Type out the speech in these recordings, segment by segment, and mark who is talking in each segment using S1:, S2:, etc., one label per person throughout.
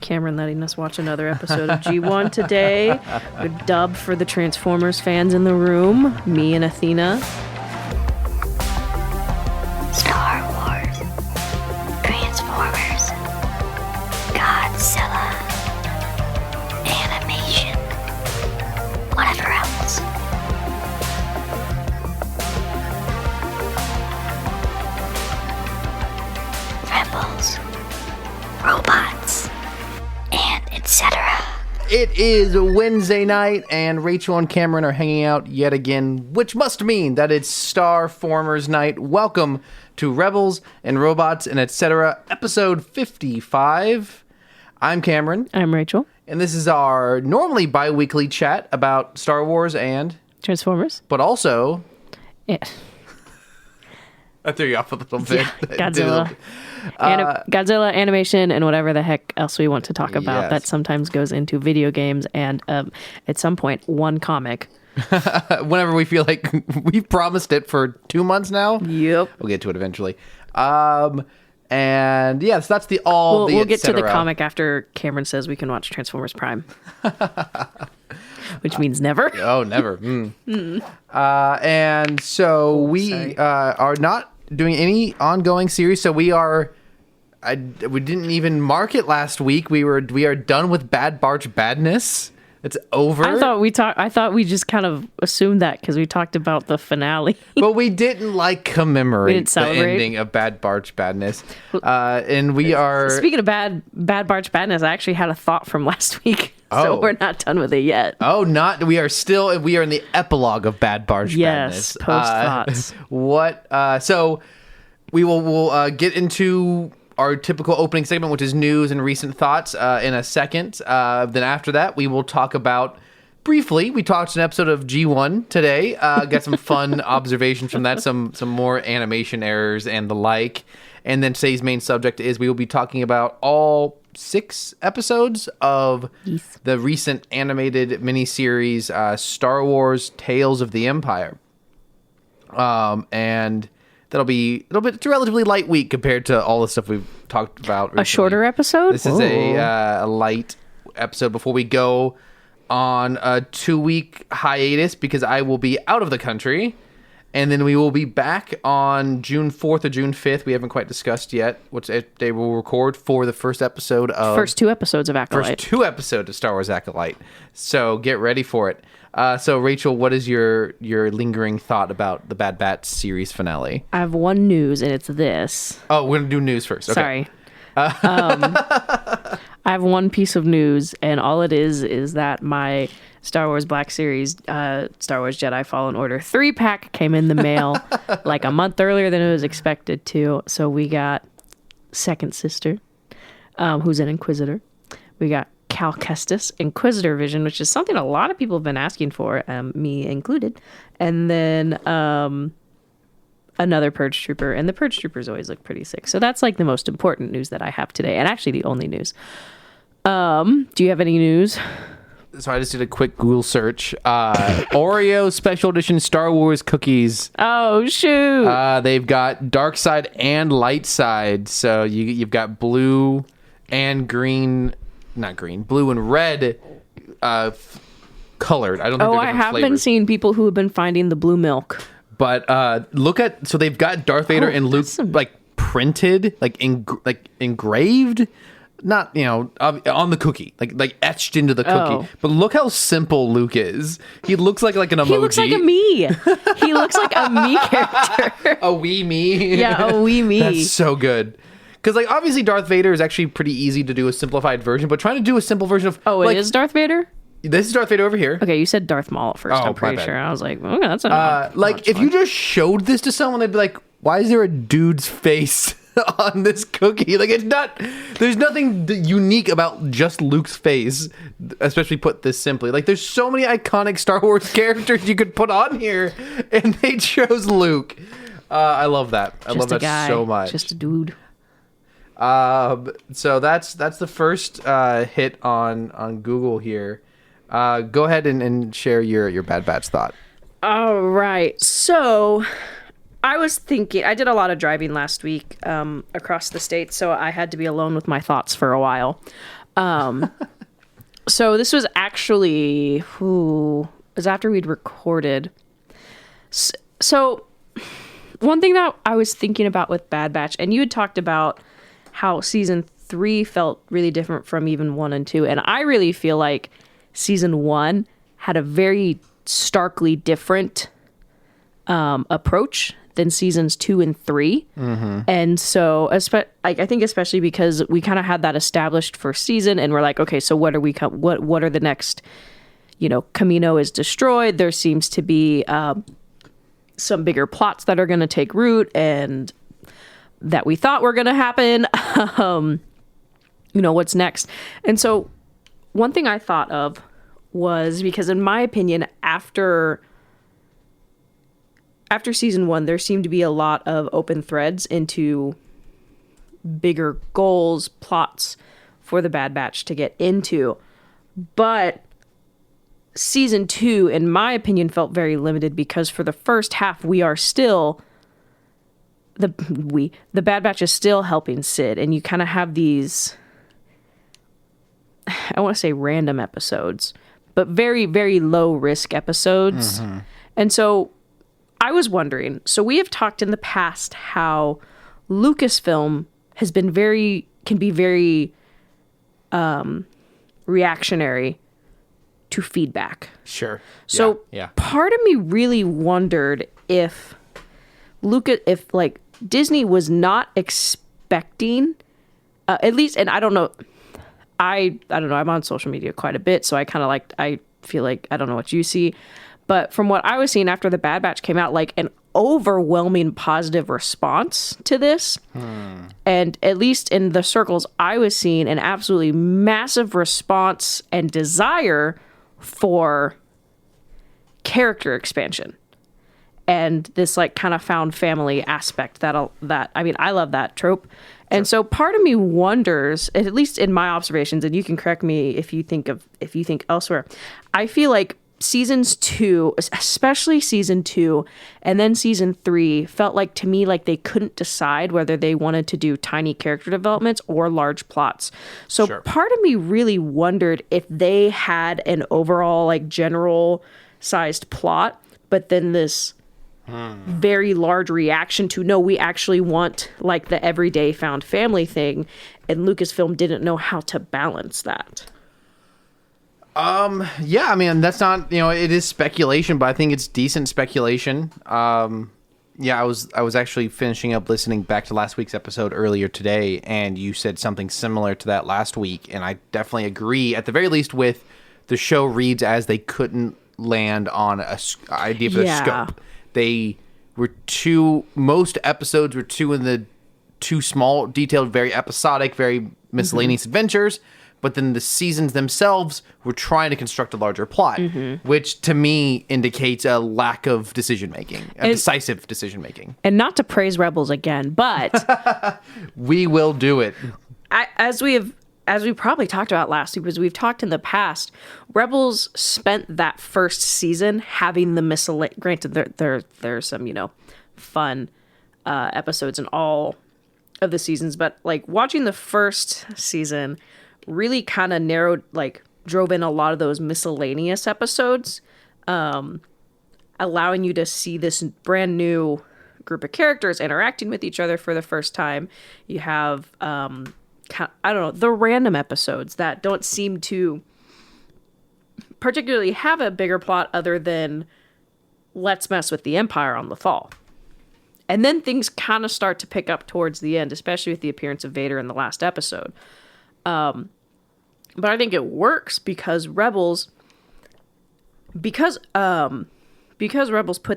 S1: Cameron letting us watch another episode of G1 today. Good dub for the Transformers fans in the room. Me and Athena.
S2: Star Wars, Transformers, Godzilla, animation, whatever else. Rebels, robots, and etc.
S3: It is Wednesday night, and Rachel and Cameron are hanging out yet again, which must mean that it's Starformers night. Welcome to Rebels and Robots and etc. episode 55. I'm Cameron.
S1: I'm Rachel.
S3: And this is our normally bi-weekly chat about Star Wars and...
S1: Transformers.
S3: But also...
S1: Yeah.
S3: I threw you off a little bit.
S1: Yeah, Godzilla. Godzilla, animation, and whatever the heck else we want to talk about.
S3: Yes.
S1: That sometimes goes into video games and at some point, one comic.
S3: Whenever we feel like we've promised it for 2 months now.
S1: Yep.
S3: We'll get to it eventually. And yes, that's the all.
S1: We'll get to the comic after Cameron says we can watch Transformers Prime. Which means never.
S3: Oh, never. And so we are not doing any ongoing series. So we are. We didn't even mark it last week. We are done with Bad Barch Badness. It's over.
S1: I thought we just kind of assumed that because we talked about the finale.
S3: But we didn't commemorate the
S1: celebrate.
S3: ending of Bad Barch Badness. And we are...
S1: Speaking of Bad Barch Badness, I actually had a thought from last week. So we're not done with it yet.
S3: Oh, we are in the epilogue of Bad Barch Badness.
S1: Yes, post thoughts.
S3: So we'll get into our typical opening segment, which is news and recent thoughts, in a second. Then after that, we will talk about, briefly, we talked an episode of G1 today. Got some fun observations from that, some more animation errors and the like. And then today's main subject is we will be talking about all 6 episodes of the recent animated miniseries, Star Wars Tales of the Empire. And... it's a relatively light week compared to all the stuff we've talked about recently.
S1: A shorter episode?
S3: This is a light episode before we go on a 2-week hiatus because I will be out of the country. And then we will be back on June 4th or June 5th. We haven't quite discussed yet which they will record for the first episode of...
S1: First 2 episodes of Acolyte.
S3: First 2 episodes of Star Wars Acolyte. So get ready for it. So, Rachel, what is your lingering thought about the Bad Batch series finale?
S1: I have one news, and it's this.
S3: Oh, we're going to do news first. Okay.
S1: Sorry. I have one piece of news, and all it is that my Star Wars Black Series, Star Wars Jedi Fallen Order 3-pack came in the mail like a month earlier than it was expected to. So we got Second Sister, who's an Inquisitor. We got Cal Kestis, Inquisitor Vision, which is something a lot of people have been asking for, me included. And then another Purge Trooper. And the Purge Troopers always look pretty sick. So that's the most important news that I have today. And actually the only news. Do you have any news?
S3: So I just did a quick Google search. Oreo Special Edition Star Wars cookies.
S1: Oh, shoot.
S3: They've got dark side and light side. So you've got blue and green... Not green, blue and red colored. I don't think they're
S1: I
S3: different
S1: have
S3: flavors.
S1: been seeing people who have been finding the blue milk.
S3: But so they've got Darth Vader and Luke printed, engraved, not on the cookie, like etched into the cookie. But look how simple Luke is. He looks like an emoji.
S1: He looks like a me. He looks like a me character.
S3: A wee me.
S1: Yeah, a wee me.
S3: That's so good. Because, obviously Darth Vader is actually pretty easy to do a simplified version, but trying to do a simple version of...
S1: Oh, it is Darth Vader?
S3: This is Darth Vader over here.
S1: Okay, you said Darth Maul at first, I'm pretty sure. I was like, okay, that's a...
S3: if you just showed this to someone, they'd be like, why is there a dude's face on this cookie? It's not... There's nothing unique about just Luke's face, especially put this simply. There's so many iconic Star Wars characters you could put on here, and they chose Luke. I love that. I love that so much.
S1: Just a dude.
S3: So that's the first hit on Google here. Go ahead and share your Bad Batch thought.
S1: All right. So I was thinking, I did a lot of driving last week across the state, so I had to be alone with my thoughts for a while. So this was actually, it was after we'd recorded. So one thing that I was thinking about with Bad Batch, and you had talked about how season 3 felt really different from even 1 and 2. And I really feel like season 1 had a very starkly different approach than seasons 2 and 3. And so I think especially because we kind of had that established first season, and we're like, okay, so what are the next, Camino is destroyed. There seems to be some bigger plots that are going to take root and that we thought were going to happen. What's next? And so one thing I thought of was, because in my opinion, after season 1, there seemed to be a lot of open threads into bigger goals, plots for the Bad Batch to get into. But season 2, in my opinion, felt very limited because for the first half, we are still the Bad Batch is still helping Sid, and you kind of have these, I want to say random episodes, but very, very low risk episodes. And so I was wondering, so we have talked in the past how Lucasfilm can be very reactionary to feedback.
S3: Sure.
S1: So part of me really wondered if Disney was not expecting, at least, and I don't know, I'm on social media quite a bit, so I feel like, I don't know what you see, but from what I was seeing after the Bad Batch came out, like an overwhelming positive response to this. And at least in the circles I was seeing, an absolutely massive response and desire for character expansion. And this like kind of found family aspect that I mean, I love that trope. And so part of me wonders, at least in my observations, and you can correct me if you think elsewhere, I feel like seasons 2, especially season 2 and then season 3, felt like to me like they couldn't decide whether they wanted to do tiny character developments or large plots. So part of me really wondered if they had an overall like general sized plot, but then this very large reaction to, no, we actually want like the everyday found family thing, and Lucasfilm didn't know how to balance that.
S3: Yeah, I mean, that's not, it is speculation, but I think it's decent speculation. Yeah, I was actually finishing up listening back to last week's episode earlier today, and you said something similar to that last week, and I definitely agree, at the very least, with the show reads as they couldn't land on a idea for the scope. They were most episodes were too small, detailed, very episodic, very miscellaneous adventures. But then the seasons themselves were trying to construct a larger plot, which to me indicates a lack of decision-making, decisive decision-making.
S1: And not to praise Rebels again, but
S3: we will do it.
S1: As we probably talked about last week, because we've talked in the past, Rebels spent that first season having the miscellaneous. Granted, there's some fun episodes in all of the seasons, but like watching the first season really kind of drove in a lot of those miscellaneous episodes, allowing you to see this brand new group of characters interacting with each other for the first time. You have the random episodes that don't seem to particularly have a bigger plot other than let's mess with the Empire on the fall. And then things kind of start to pick up towards the end, especially with the appearance of Vader in the last episode. But I think it works because Rebels put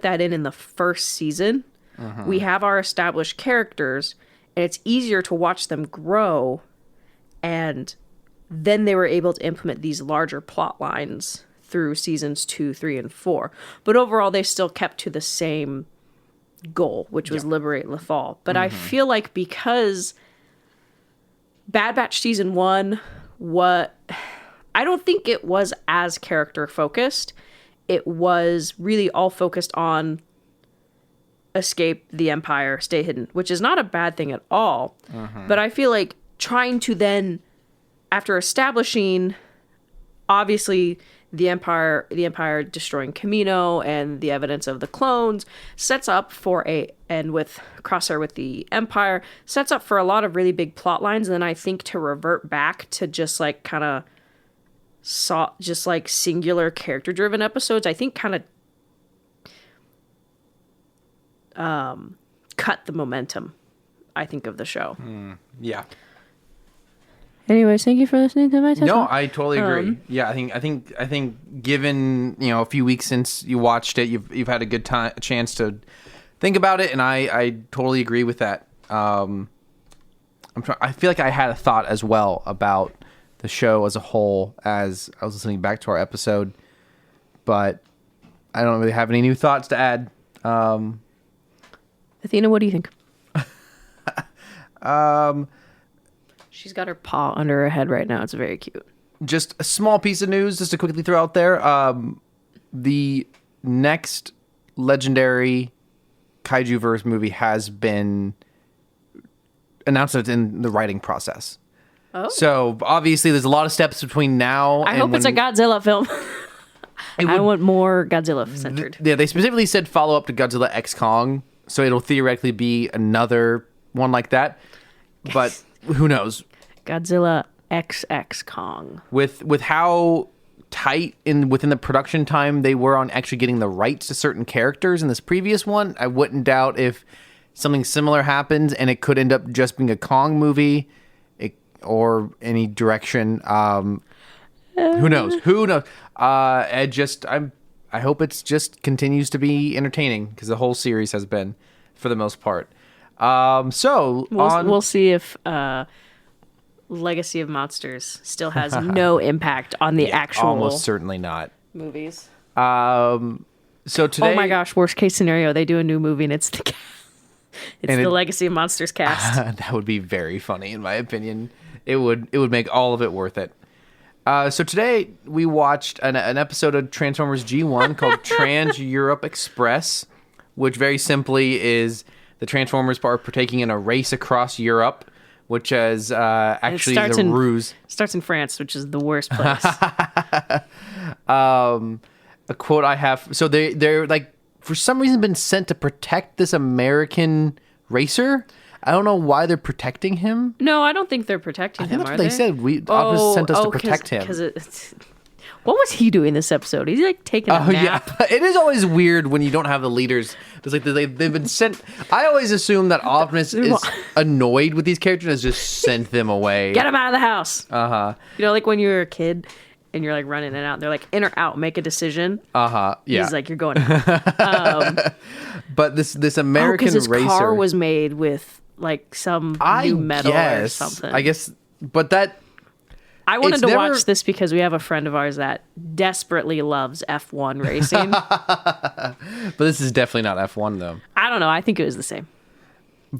S1: that in the first season, we have our established characters, and it's easier to watch them grow, and then they were able to implement these larger plot lines through seasons 2, 3, and 4. But overall, they still kept to the same goal, which was liberate Lothal. But I feel like because Bad Batch season 1, I don't think it was as character focused. It was really all focused on escape the Empire, stay hidden, which is not a bad thing at all. But I feel like trying to then after establishing, obviously, the Empire destroying Camino and the evidence of the clones sets up for and with Crosshair with the Empire, sets up for a lot of really big plot lines. And then I think to revert back to just like kind of just like singular character driven episodes, I think kind of cut the momentum, I think, of the show.
S3: Yeah.
S1: Anyways, thank you for listening to my TED
S3: No,
S1: Talk.
S3: I totally agree. Yeah, I think given, a few weeks since you watched it, you've had a good chance to think about it, and I totally agree with that. I feel like I had a thought as well about the show as a whole as I was listening back to our episode, but I don't really have any new thoughts to add.
S1: Athena, what do you think? She's got her paw under her head right now. It's very cute.
S3: Just a small piece of news, just to quickly throw out there. The next legendary Kaiju-verse movie has been announced that it's in the writing process.
S1: Oh.
S3: So, obviously, there's a lot of steps between now
S1: I hope it's a Godzilla film. I want more Godzilla centered.
S3: Yeah, they specifically said follow up to Godzilla X Kong, so it'll theoretically be another one like that. But who knows?
S1: Godzilla XX Kong.
S3: With how tight within the production time they were on actually getting the rights to certain characters in this previous one, I wouldn't doubt if something similar happens and it could end up just being a Kong movie or any direction. Who knows? I hope it's just continues to be entertaining, because the whole series has been, for the most part.
S1: We'll see if Legacy of Monsters still has no impact on the actual
S3: almost certainly not
S1: movies.
S3: So today,
S1: oh my gosh, worst case scenario, they do a new movie and it's the Legacy of Monsters cast.
S3: That would be very funny, in my opinion. It would make all of it worth it. So today we watched an episode of Transformers G1 called Trans Europe Express, which very simply is the Transformers are partaking in a race across Europe, which is actually the ruse.
S1: Starts in France, which is the worst place.
S3: A quote I have. So they're like, for some reason, been sent to protect this American racer. I don't know why they're protecting him.
S1: No, I don't think they're protecting him.
S3: That's what they said. Optus sent us to protect him.
S1: What was he doing this episode? He's like taking a nap.
S3: Yeah. It is always weird when you don't have the leaders. It's like they've been sent. I always assume that Optimus is annoyed with these characters and has just sent them away.
S1: Get them out of the house.
S3: Uh-huh.
S1: Like when you were a kid and you're like running in and out, and they're like, in or out, make a decision.
S3: Uh-huh. Yeah.
S1: He's like, you're going out.
S3: But this American
S1: his
S3: racer.
S1: car was made with like some new metal or something.
S3: I guess, but that.
S1: I wanted to watch this because we have a friend of ours that desperately loves F1 racing.
S3: But this is definitely not F1 though.
S1: I don't know. I think it was the same.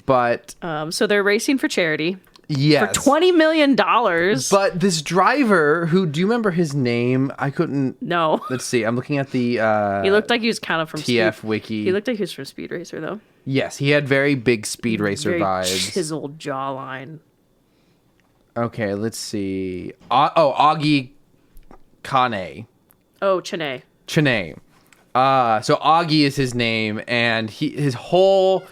S3: But
S1: so they're racing for charity.
S3: Yes.
S1: For $20 million.
S3: But this driver, do you remember his name? I couldn't.
S1: No.
S3: Let's see. I'm looking at the.
S1: He looked like he was kind of from
S3: TF Wiki.
S1: He looked like he was from Speed Racer though.
S3: Yes, he had very big Speed Racer vibes.
S1: Chiseled jawline.
S3: Okay, let's see. Augie Kane.
S1: Oh, Chene.
S3: So Augie is his name, and his whole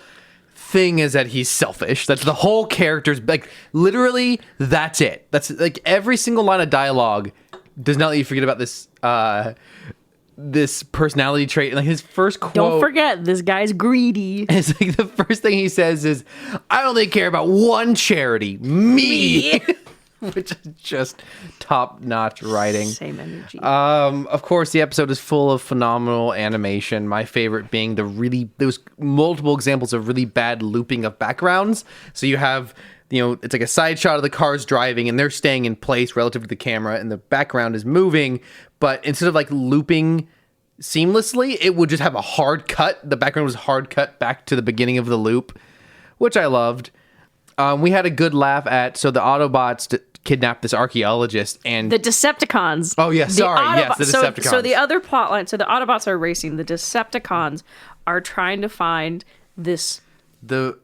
S3: thing is that he's selfish. That's the whole character's, like, literally, that's it. That's, like, every single line of dialogue does not let you forget about this personality trait. Like, his first quote.
S1: Don't forget, this guy's greedy.
S3: It's like the first thing he says is, I only care about one charity, me. Which is just top-notch writing.
S1: Same energy.
S3: Of course, the episode is full of phenomenal animation. My favorite being those multiple examples of really bad looping of backgrounds. So you have, it's like a side shot of the cars driving, and they're staying in place relative to the camera, and the background is moving. But instead of like looping seamlessly, it would just have a hard cut. The background was hard cut back to the beginning of the loop, which I loved. We had a good laugh at, so the Autobots kidnapped this archaeologist and...
S1: The Decepticons.
S3: Oh, yeah, sorry. Yes, the Decepticons.
S1: So the other plotline, so the Autobots are racing. The Decepticons are trying to find this...
S3: The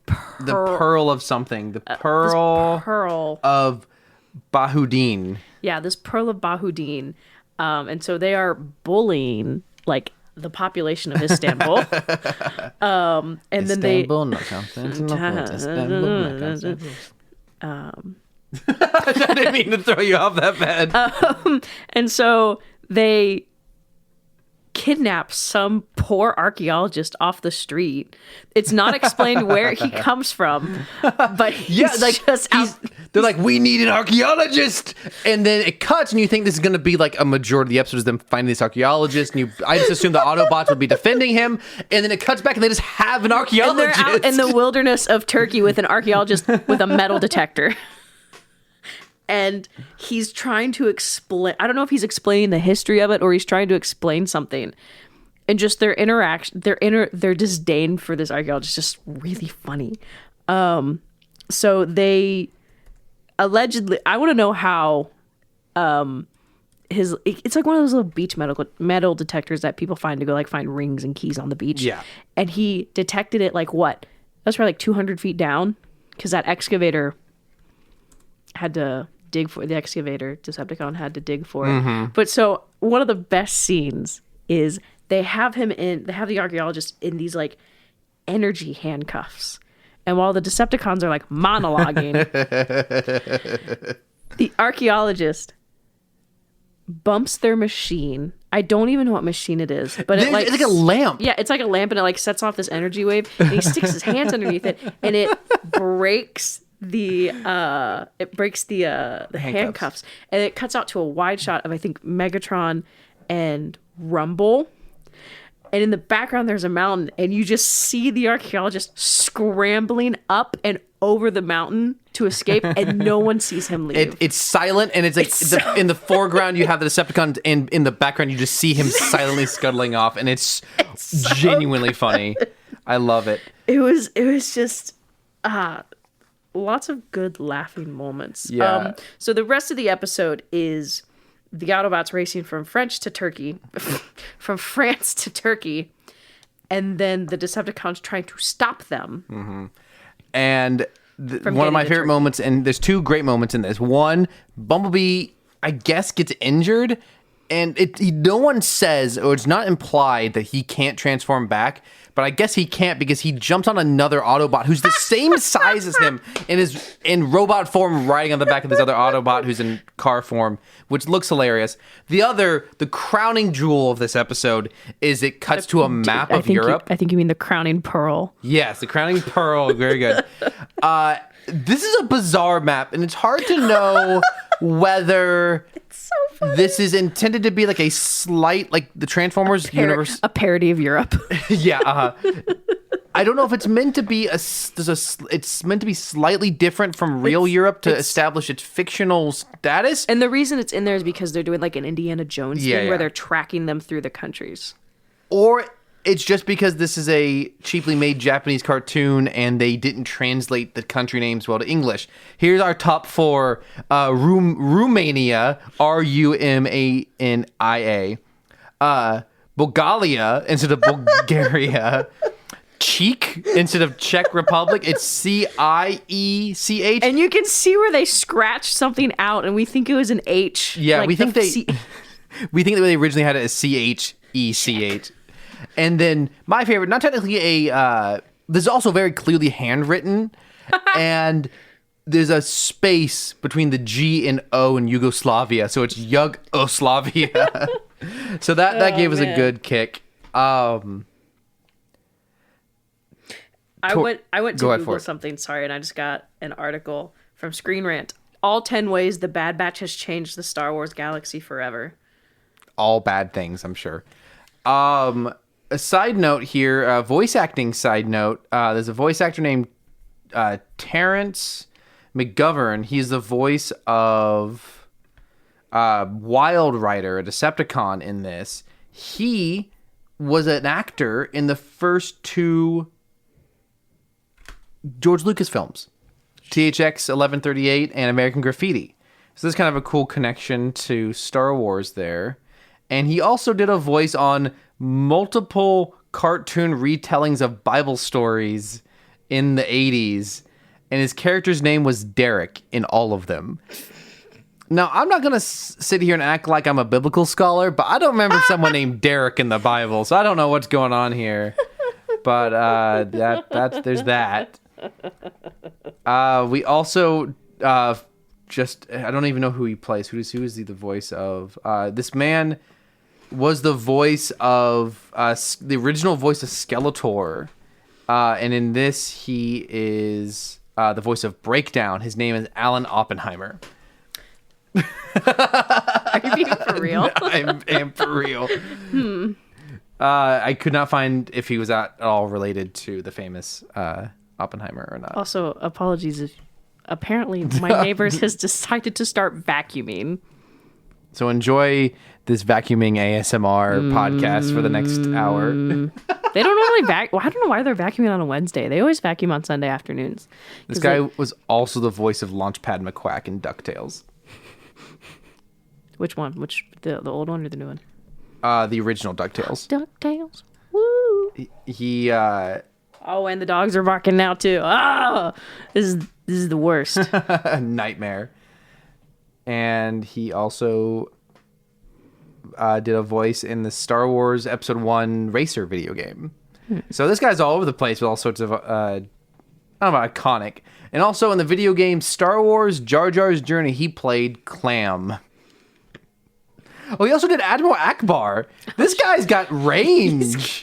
S3: pearl of something. The pearl
S1: pearl
S3: of Bahudin.
S1: Yeah, this pearl of Bahudin. And so they are bullying like the population of Istanbul. And then they
S3: I didn't mean to throw you off that bad.
S1: and so they kidnap some poor archaeologist off the street. It's not explained where he comes from, but he's
S3: they're like, we need an archaeologist, and then it cuts, and you think this is going to be like a majority of the episode is them finding this archaeologist, and I just assume the Autobots would be defending him, and then it cuts back, and they just have an archaeologist.
S1: And they're out in the wilderness of Turkey with an archaeologist with a metal detector. And he's trying to explain, I don't know if he's explaining the history of it or he's trying to explain something. And just their interaction, their disdain for this archaeologist is just really funny. So they allegedly, I want to know how it's like one of those little beach metal detectors that people find to go like find rings and keys on the beach.
S3: Yeah.
S1: And he detected it like what? That's probably like 200 feet down because that excavator had to dig for the excavator. Decepticon had to dig for it. But so one of the best scenes is they have the archaeologist in these like energy handcuffs. And while the Decepticons are like monologuing, the archaeologist bumps their machine. I don't even know what machine it is, but it's
S3: like a lamp.
S1: Yeah, it's like a lamp and it like sets off this energy wave and he sticks his hands underneath it and it breaks the handcuffs and it cuts out to a wide shot of I think Megatron and Rumble, and in the background there's a mountain and you just see the archaeologist scrambling up and over the mountain to escape and no one sees him leave.
S3: It's silent and it's like in the foreground you have the Decepticons and in the background you just see him silently scuttling off, and it's so genuinely funny. I love it.
S1: It was just lots of good laughing moments.
S3: Yeah.
S1: So the rest of the episode is the Autobots racing from France to Turkey, and then the Decepticons trying to stop them.
S3: Mm-hmm. And one of my favorite moments, and there's two great moments in this. One, Bumblebee, I guess, gets injured, and no one says, or it's not implied that he can't transform back, but I guess he can't because he jumps on another Autobot who's the same size as him and is in robot form riding on the back of this other Autobot who's in car form, which looks hilarious. The crowning jewel of this episode is it cuts to a map of Europe.
S1: I think you mean the crowning pearl.
S3: Yes, the crowning pearl. Very good. This is a bizarre map, and it's hard to know whether this is intended to be like a slight, like the Transformers universe.
S1: A parody of Europe.
S3: Yeah. I don't know if it's meant to be it's meant to be slightly different from real Europe to establish its fictional status.
S1: And the reason it's in there is because they're doing like an Indiana Jones thing where they're tracking them through the countries.
S3: Or it's just because this is a cheaply made Japanese cartoon and they didn't translate the country names well to English. Here's our top four. Romania, Rumania. Bulgaria instead of Bulgaria. Czech instead of Czech Republic. It's Ciech.
S1: And you can see where they scratched something out and we think it was an H.
S3: Yeah, like we think that they originally had it as Chech. And then my favorite, not technically this is also very clearly handwritten, and there's a space between the G and O in Yugoslavia, so it's Yugoslavia. So that gave us a good kick. I
S1: went to Google something, sorry, and I just got an article from Screen Rant. All 10 ways the Bad Batch has changed the Star Wars galaxy forever. All
S3: bad things, I'm sure. A side note here, a voice acting side note. There's a voice actor named Terrence McGovern. He's the voice of Wild Rider, a Decepticon in this. He was an actor in the first two George Lucas films, THX 1138 and American Graffiti. So this is kind of a cool connection to Star Wars there. And he also did a voice on multiple cartoon retellings of Bible stories in the 80s. And his character's name was Derek in all of them. Now, I'm not going to sit here and act like I'm a biblical scholar, but I don't remember someone named Derek in the Bible, so I don't know what's going on here. But there's that. We also I don't even know who he plays. Who is he the voice of? This man was the voice of the original voice of Skeletor, and in this he is the voice of Breakdown. His name is Alan Oppenheimer.
S1: Are you being for real?
S3: I am for real. I could not find if he was at all related to the famous Oppenheimer or not.
S1: Also, apologies if apparently my neighbors has decided to start vacuuming.
S3: So enjoy this vacuuming ASMR podcast for the next hour.
S1: They don't normally Well, I don't know why they're vacuuming on a Wednesday. They always vacuum on Sunday afternoons.
S3: This guy was also the voice of Launchpad McQuack in DuckTales.
S1: Which one? The old one or the new one?
S3: The original DuckTales.
S1: DuckTales. Woo!
S3: He
S1: Oh, and the dogs are barking now too. Ah, this is the worst.
S3: nightmare. And he also did a voice in the Star Wars Episode 1 Racer video game. So this guy's all over the place with all sorts of I don't know, iconic. And also in the video game Star Wars Jar Jar's Journey, he played Clam. Oh, he also did Admiral Akbar. This guy's got range.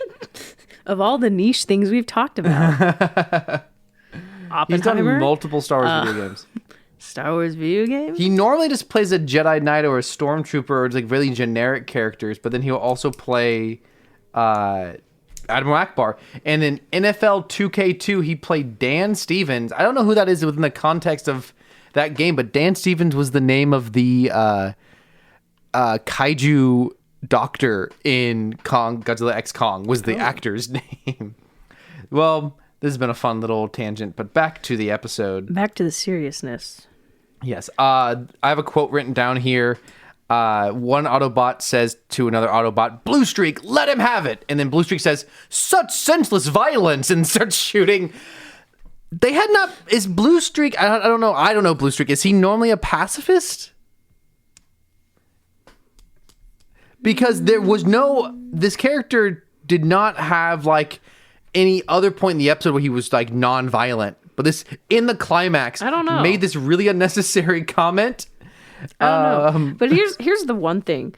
S1: Of all the niche things we've talked about.
S3: He's done
S1: Oppenheimer?
S3: multiple Star Wars video games.
S1: Star Wars video games?
S3: He normally just plays a Jedi Knight or a Stormtrooper or like really generic characters, but then he'll also play Admiral Akbar. And in NFL 2K2, he played Dan Stevens. I don't know who that is within the context of that game, but Dan Stevens was the name of the kaiju doctor in Godzilla X Kong was the actor's name. Well, this has been a fun little tangent, but back to the episode.
S1: Back to the seriousness.
S3: Yes. I have a quote written down here. One Autobot says to another Autobot, "Blue Streak, let him have it." And then Blue Streak says, "Such senseless violence," and starts shooting. They had not... Is Blue Streak... I don't know. I don't know Blue Streak. Is he normally a pacifist? Because there was no... This character did not have, like, any other point in the episode where he was, like, non-violent. But this, in the climax...
S1: I don't know.
S3: Made this really unnecessary comment.
S1: I don't know. But here's the one thing.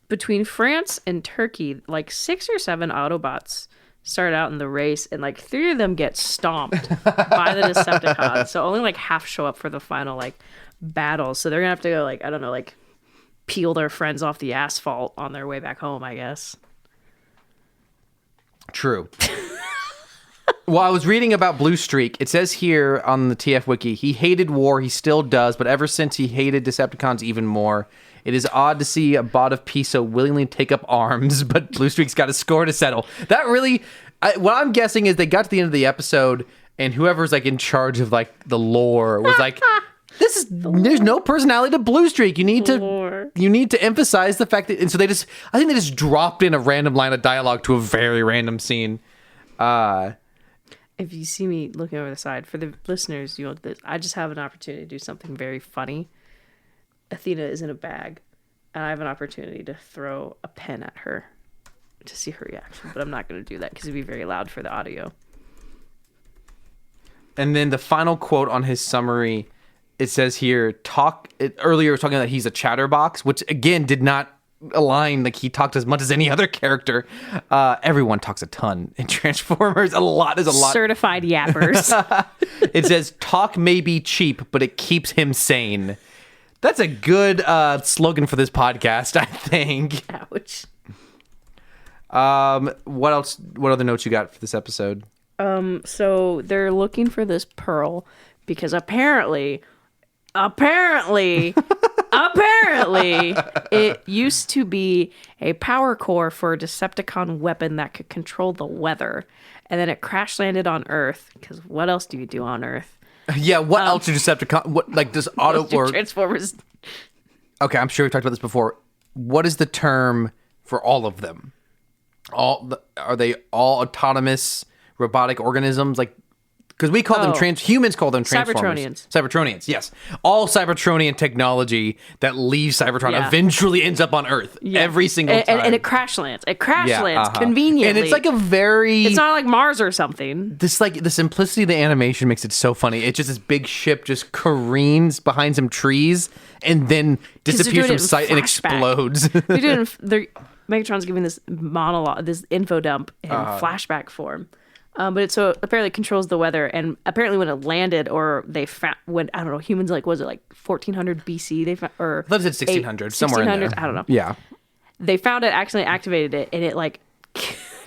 S1: Between France and Turkey, like 6 or 7 Autobots start out in the race, and like 3 of them get stomped by the Decepticons. So only like half show up for the final like battle. So they're gonna have to go like, I don't know, like peel their friends off the asphalt on their way back home, I guess.
S3: True. Well, I was reading about Blue Streak. It says here on the TF Wiki, he hated war, he still does, but ever since he hated Decepticons even more. It is odd to see a bot of peace so willingly take up arms, but Blue Streak's got a score to settle. That really, what I'm guessing is they got to the end of the episode, and whoever's like in charge of like the lore was like, there's no personality to Blue Streak. You need to emphasize the fact that, and so I think they just dropped in a random line of dialogue to a very random scene.
S1: If you see me looking over the side, for the listeners, I just have an opportunity to do something very funny. Athena is in a bag, and I have an opportunity to throw a pen at her to see her reaction. But I'm not going to do that because it'd be very loud for the audio.
S3: And then the final quote on his summary, it says here, earlier talking that he's a chatterbox, which again did not align. Like he talked as much as any other character. Everyone talks a ton in Transformers. A lot is a lot.
S1: Certified yappers.
S3: It says, talk may be cheap, but it keeps him sane. That's a good slogan for this podcast, I think.
S1: Ouch.
S3: What else? What other notes you got for this episode?
S1: So they're looking for this pearl because apparently, it used to be a power core for a Decepticon weapon that could control the weather. And then it crash landed on Earth, because what else do you do on Earth?
S3: Yeah, what else do Decepticon... What, like, does auto... or
S1: Transformers...
S3: Okay, I'm sure we've talked about this before. What is the term for all of them? Are they all autonomous robotic organisms? Like, Because we call them humans call them Transformers. Cybertronians, yes. All Cybertronian technology that leaves Cybertron eventually ends up on Earth. Yeah. Every single time.
S1: And it crash lands. It crash lands conveniently.
S3: And it's like it's
S1: not like Mars or something.
S3: This like the simplicity of the animation makes it so funny. It's just this big ship just careens behind some trees and then disappears from sight and explodes.
S1: Megatron's giving this monologue, this info dump in flashback form. But it apparently controls the weather, and apparently when it landed, or they found when I don't know, humans was it like 1400 BC? They found, or
S3: let's say 1600, somewhere in there.
S1: I don't know.
S3: Yeah,
S1: they found it, accidentally activated it, and it like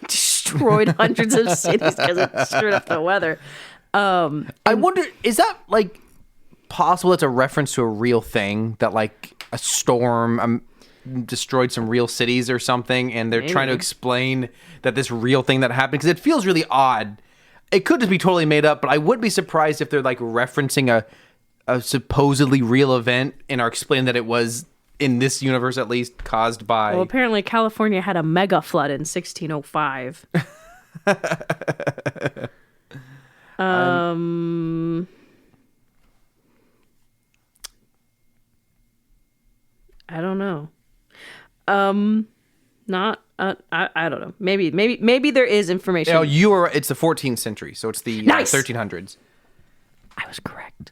S1: destroyed hundreds of cities because it screwed up the weather.
S3: I wonder, is that like possible? It's a reference to a real thing that like a storm destroyed some real cities or something, and they're trying to explain that this real thing that happened, because it feels really odd. It could just be totally made up, but I would be surprised if they're like referencing a supposedly real event and are explaining that it was, in this universe at least, caused by...
S1: Well, apparently California had a mega flood in 1605. I don't know. I don't know. Maybe there is information.
S3: It's the 14th century, so it's the 1300s.
S1: I was correct.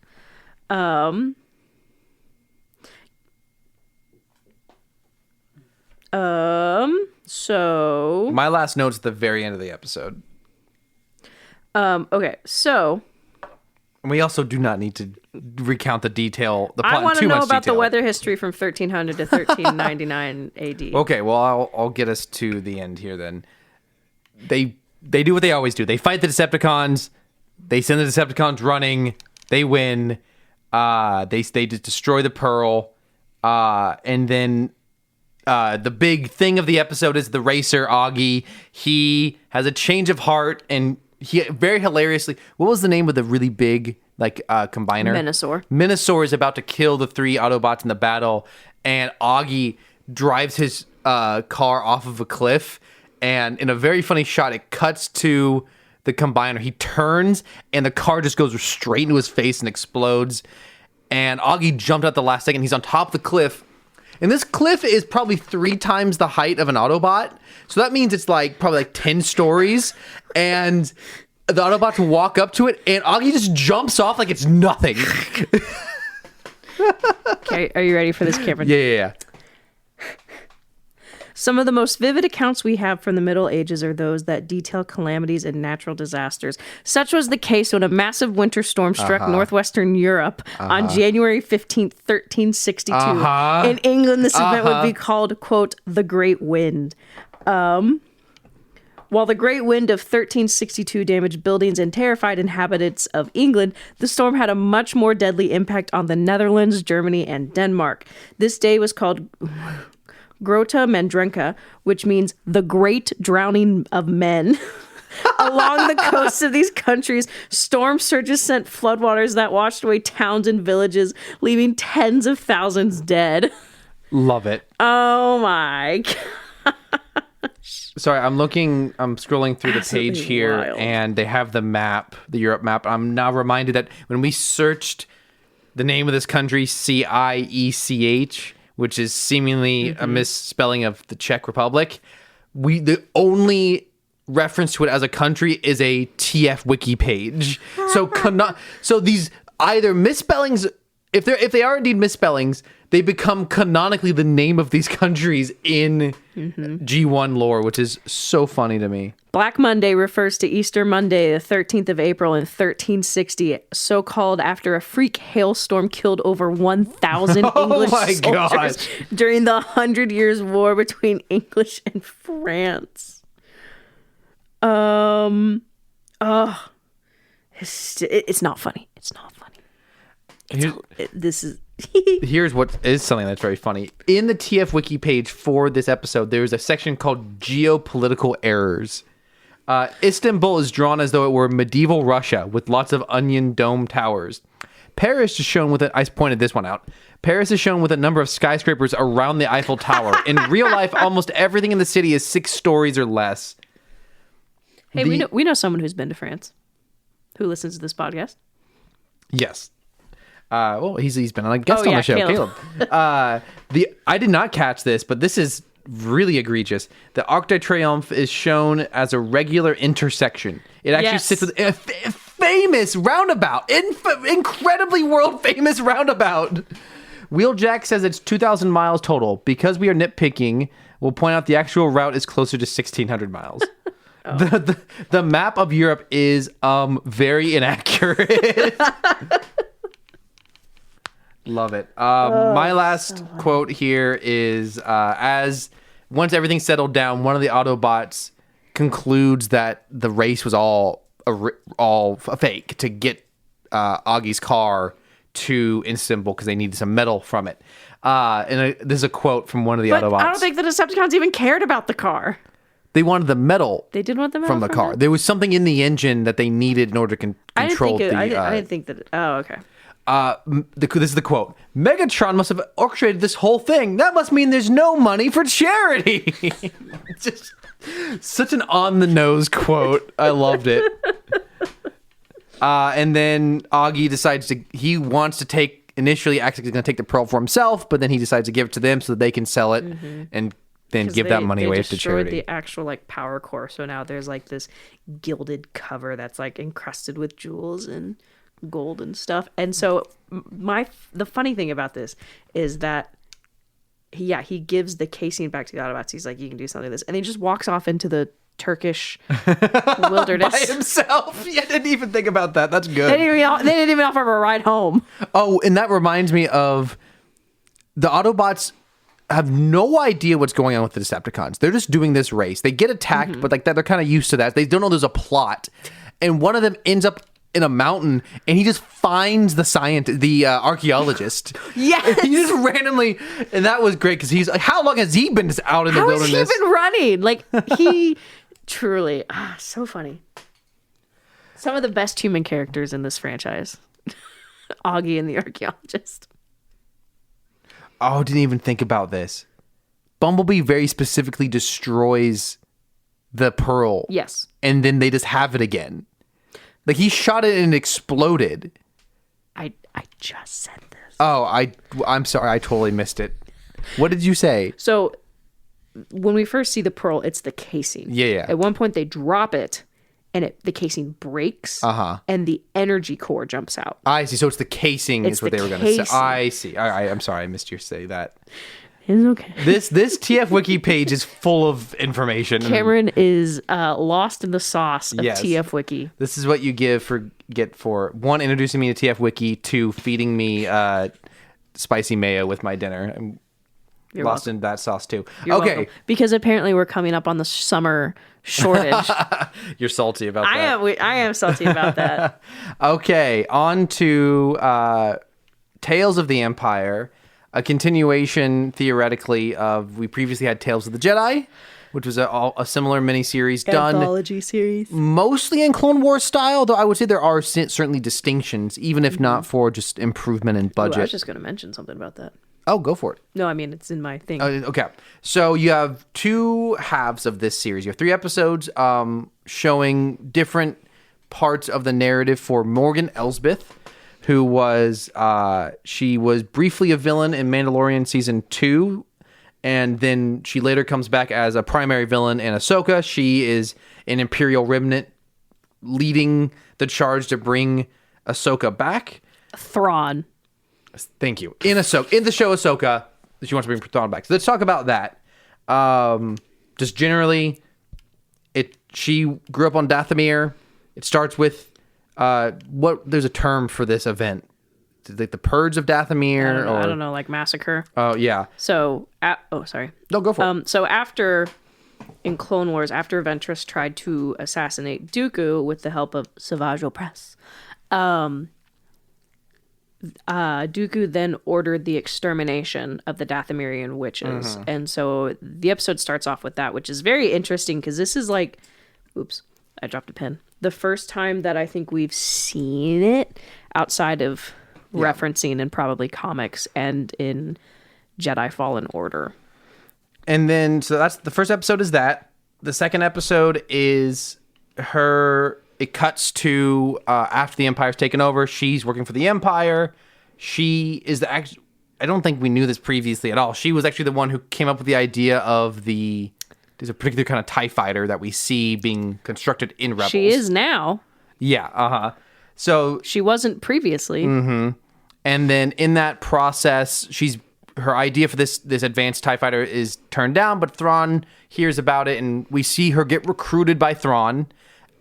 S1: So
S3: my last note's at the very end of the episode.
S1: Okay, so
S3: we also do not need to recount the plot in too much detail.
S1: I want to know about the weather history from 1300 to 1399 AD.
S3: Okay, well, I'll get us to the end here then. They do what they always do. They fight the Decepticons. They send the Decepticons running. They win. They just destroy the Pearl. And then the big thing of the episode is the racer, Augie. He has a change of heart, and he very hilariously... What was the name of the really big combiner? Menasor is about to kill the 3 Autobots in the battle, and Augie drives his car off of a cliff, and in a very funny shot, it cuts to the combiner. He turns, and the car just goes straight into his face and explodes, and Augie jumped out the last second. He's on top of the cliff, and this cliff is probably 3 times the height of an Autobot, so that means it's probably 10 stories, and the Autobots walk up to it, and Augie just jumps off like it's nothing.
S1: Okay, are you ready for this, Cameron?
S3: Yeah.
S1: Some of the most vivid accounts we have from the Middle Ages are those that detail calamities and natural disasters. Such was the case when a massive winter storm struck northwestern Europe on January 15th, 1362. In England, this event would be called, quote, the Great Wind. While the Great Wind of 1362 damaged buildings and terrified inhabitants of England, the storm had a much more deadly impact on the Netherlands, Germany, and Denmark. This day was called Grota Mandrenka, which means the Great Drowning of Men. Along the coasts of these countries, storm surges sent floodwaters that washed away towns and villages, leaving tens of thousands dead.
S3: Love it.
S1: Oh my God.
S3: Sorry, I'm scrolling through the page here,
S1: wild.
S3: And they have the map, the Europe map. I'm now reminded that when we searched the name of this country, CIECH, which is seemingly a misspelling of the Czech Republic, the only reference to it as a country is a TF wiki page. So these either misspellings, if they are indeed misspellings, they become canonically the name of these countries in G1 lore, which is so funny to me.
S1: Black Monday refers to Easter Monday, the 13th of April in 1360, so called after a freak hailstorm killed over 1,000 English soldiers during the 100 Years' War between English and France. It's not funny. It's not funny.
S3: Here's what is something that's very funny. In the TF Wiki page for this episode, there's a section called Geopolitical Errors. Istanbul is drawn as though it were medieval Russia with lots of onion dome towers. Paris is shown with I pointed this one out. Paris is shown with a number of skyscrapers around the Eiffel Tower. In real life, almost everything in the city is 6 stories or less.
S1: Hey, we know someone who's been to France. who listens to this podcast.
S3: Yes. Well, he's been on a guest
S1: Oh,
S3: on
S1: yeah,
S3: the show,
S1: Caleb.
S3: I did not catch this, but this is really egregious. The Arc de Triomphe is shown as a regular intersection. It actually
S1: Yes.
S3: sits with a famous roundabout, incredibly world famous roundabout. Wheeljack says it's 2,000 miles total. Because we are nitpicking, we'll point out the actual route is closer to 1,600 miles. The map of Europe is very inaccurate. Love it. My last quote here is as once everything's settled down, one of the Autobots concludes that the race was all a fake to get Augie's car to Istanbul because they needed some metal from it. This is a quote from one of the
S1: But
S3: Autobots.
S1: I don't think the Decepticons even cared about the car.
S3: They wanted the metal.
S1: They did want the metal
S3: from the car.
S1: it?
S3: There was something in the engine that they needed in order to control the.
S1: I didn't think that. Oh, okay.
S3: This is the quote. Megatron must have orchestrated this whole thing. That must mean there's no money for charity. Just such an on-the-nose quote. I loved it. And then Augie decides he wants to take, initially actually he's going to take the pearl for himself, but then he decides to give it to them so that they can sell it and then give that money away to charity.
S1: They destroyed the actual like power core, so now there's like this gilded cover that's like encrusted with jewels and gold and stuff. And so the funny thing about this is that he gives the casing back to the Autobots. He's like, you can do something like this, and he just walks off into the Turkish wilderness
S3: By himself. Yeah, I didn't even think about that. That's good.
S1: They didn't even offer him a ride home.
S3: Oh, and that reminds me of the Autobots have no idea what's going on with the Decepticons. They're just doing this race. They get attacked, but like that, they're kind of used to that. They don't know there's a plot, and one of them ends up in a mountain, and he just finds the archaeologist.
S1: Yes,
S3: he just randomly, and that was great because he's like, how long has he been out in the wilderness?
S1: How has he been running? Like he truly, so funny. Some of the best human characters in this franchise, Augie and the archaeologist.
S3: Oh, didn't even think about this. Bumblebee very specifically destroys the pearl.
S1: Yes,
S3: and then they just have it again. Like he shot it and it exploded.
S1: I just said this.
S3: Oh, I'm sorry. I totally missed it. What did you say?
S1: So when we first see the pearl, it's the casing.
S3: Yeah.
S1: At one point they drop it and the casing breaks. And the energy core jumps out.
S3: I see. So it's the casing
S1: It's
S3: is what
S1: the
S3: they were going to say.
S1: casing.
S3: I see. I'm sorry. I missed you say that.
S1: It's okay.
S3: This TF Wiki page is full of information.
S1: Cameron is lost in the sauce of
S3: Yes.
S1: TF Wiki.
S3: This is what you get for one, introducing me to TF Wiki, two, feeding me spicy mayo with my dinner. I'm
S1: You're
S3: lost
S1: welcome.
S3: in that sauce too.
S1: You're
S3: okay.
S1: welcome. Because apparently we're coming up on the summer shortage.
S3: You're salty about that.
S1: I am salty about that.
S3: Okay, on to Tales of the Empire, a continuation theoretically of we previously had Tales of the Jedi, which was a similar miniseries done
S1: Anthology series.
S3: mostly in Clone Wars style, though I would say there are certainly distinctions, even if not for just improvement in
S1: Ooh,
S3: budget.
S1: I was just going to mention something about that.
S3: Oh, go for it.
S1: No, I mean, it's in my thing.
S3: Okay, so you have two halves of this series. You have 3 episodes showing different parts of the narrative for Morgan Elsbeth, who was she was briefly a villain in Mandalorian season 2, and then she later comes back as a primary villain in Ahsoka. She is an Imperial remnant leading the charge to bring Ahsoka back.
S1: Thrawn.
S3: Thank you. In the show Ahsoka, she wants to bring Thrawn back. So let's talk about that. Just generally, she grew up on Dathomir. It starts with there's a term for this event. Like the Purge of Dathomir,
S1: I don't know, like massacre.
S3: Oh yeah.
S1: So, sorry.
S3: No, go for it.
S1: So in Clone Wars, after Ventress tried to assassinate Dooku with the help of Savage Opress, Dooku then ordered the extermination of the Dathomirian witches. And so the episode starts off with that, which is very interesting because this is like, oops, I dropped a pen. The first time that I think we've seen it outside of referencing in probably comics and in Jedi Fallen Order.
S3: And then, so that's the first episode is that. The second episode is her it cuts to after the Empire's taken over. She's working for the Empire. She is the actual. I don't think we knew this previously at all. She was actually the one who came up with the idea of there's a particular kind of TIE fighter that we see being constructed in Rebels.
S1: She is now.
S3: Yeah, So
S1: She wasn't previously.
S3: and then in that process, her idea for this advanced TIE fighter is turned down, but Thrawn hears about it, and we see her get recruited by Thrawn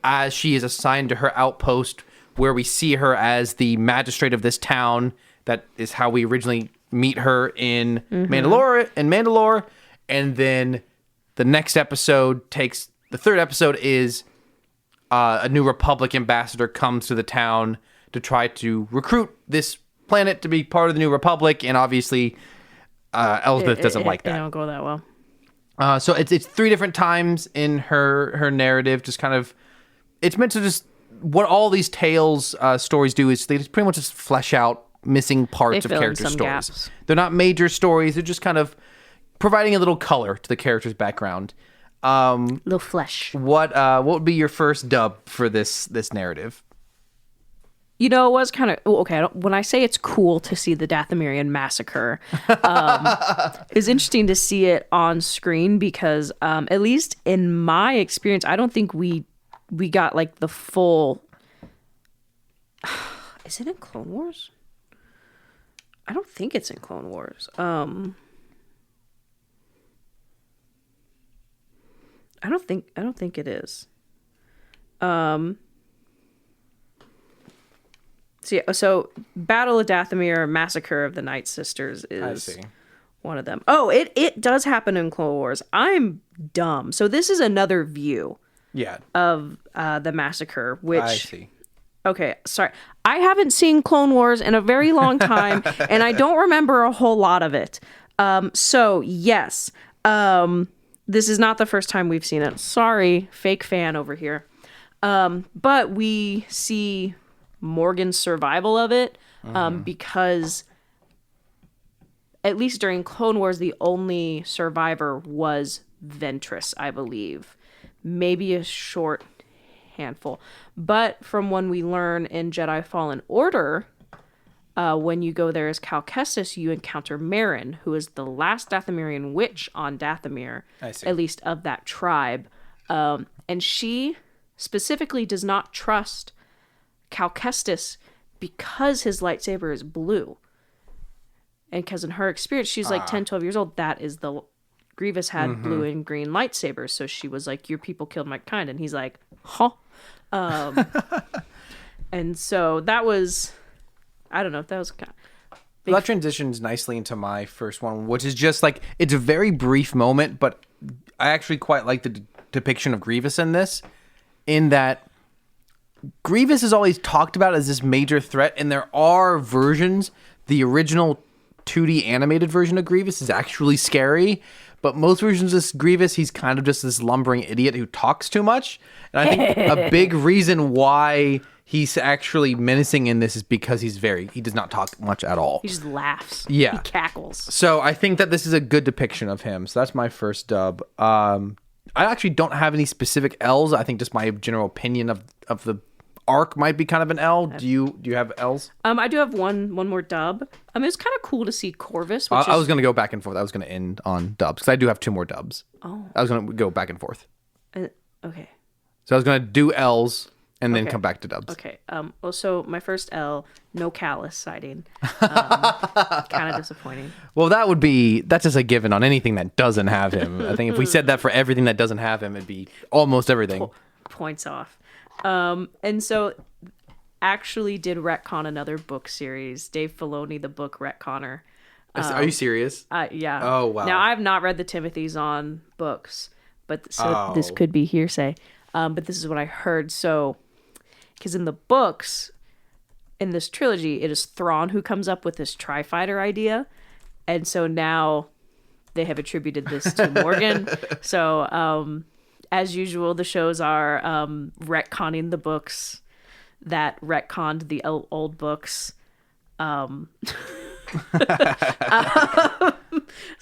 S3: as she is assigned to her outpost, where we see her as the magistrate of this town. That is how we originally meet her in Mandalore. And then the next episode the third episode is a New Republic ambassador comes to the town to try to recruit this planet to be part of the New Republic, and obviously Elsbeth doesn't like that.
S1: It don't go that well.
S3: So it's 3 different times in her narrative, just kind of, it's meant to just, what all these tales stories do is they just pretty much just flesh out missing parts of character stories.
S1: Gaps.
S3: They're not major stories, they're just kind of providing a little color to the character's background.
S1: Little flesh.
S3: What would be your first dub for this narrative?
S1: You know, it was kind of okay. When I say it's cool to see the Dathomirian massacre, it's interesting to see it on screen because, at least in my experience, I don't think we got like the full. Is it in Clone Wars? I don't think it's in Clone Wars. I don't think it is. So Battle of Dathomir, Massacre of the Night Sisters is one of them. Oh, it does happen in Clone Wars. I'm dumb. So this is another view of the massacre, which
S3: I see.
S1: Okay, sorry. I haven't seen Clone Wars in a very long time, and I don't remember a whole lot of it. So yes, this is not the first time we've seen it. Sorry, fake fan over here. But we see Morgan's survival of it, because at least during Clone Wars, the only survivor was Ventress, I believe. Maybe a short handful. But from when we learn in Jedi Fallen Order, when you go there as Cal Kestis, you encounter Merrin, who is the last Dathomirian witch on Dathomir, at least of that tribe. And she specifically does not trust Cal Kestis because his lightsaber is blue. And because in her experience, she's like 10, 12 years old. That is Grievous had blue and green lightsabers. So she was like, your people killed my kind. And he's like, huh? And so that was, I don't know if that was kind of big.
S3: That transitions nicely into my first one, which is just like, it's a very brief moment, but I actually quite like the depiction of Grievous in this, in that Grievous is always talked about as this major threat, and there are versions. The original 2D animated version of Grievous is actually scary, but most versions of this Grievous, he's kind of just this lumbering idiot who talks too much. And I think a big reason why he's actually menacing in this is because he does not talk much at all.
S1: He just laughs.
S3: Yeah.
S1: He cackles.
S3: So I think that this is a good depiction of him. So that's my first dub. I actually don't have any specific L's. I think just my general opinion of the arc might be kind of an L. Do you have L's?
S1: I do have one more dub. It was kind of cool to see Corvus.
S3: I was going to go back and forth. I was going to end on dubs because I do have 2 more dubs. Oh. I was going to go back and forth.
S1: Okay.
S3: So I was going to do L's and then come back to dubs.
S1: Okay. So my first L, no Callus sighting. Kind of disappointing.
S3: Well, that's just a given on anything that doesn't have him. I think if we said that for everything that doesn't have him, it'd be almost everything.
S1: Points off. And so actually did retcon another book series. Dave Filoni, the book retconner.
S3: Are you serious?
S1: Yeah.
S3: Oh, wow.
S1: Now, I've not read the Timothy Zahn books, but this could be hearsay. But this is what I heard. So, because in the books, in this trilogy, it is Thrawn who comes up with this tri-fighter idea. And so now they have attributed this to Morgan. So, as usual, the shows are retconning the books that retconned the old books.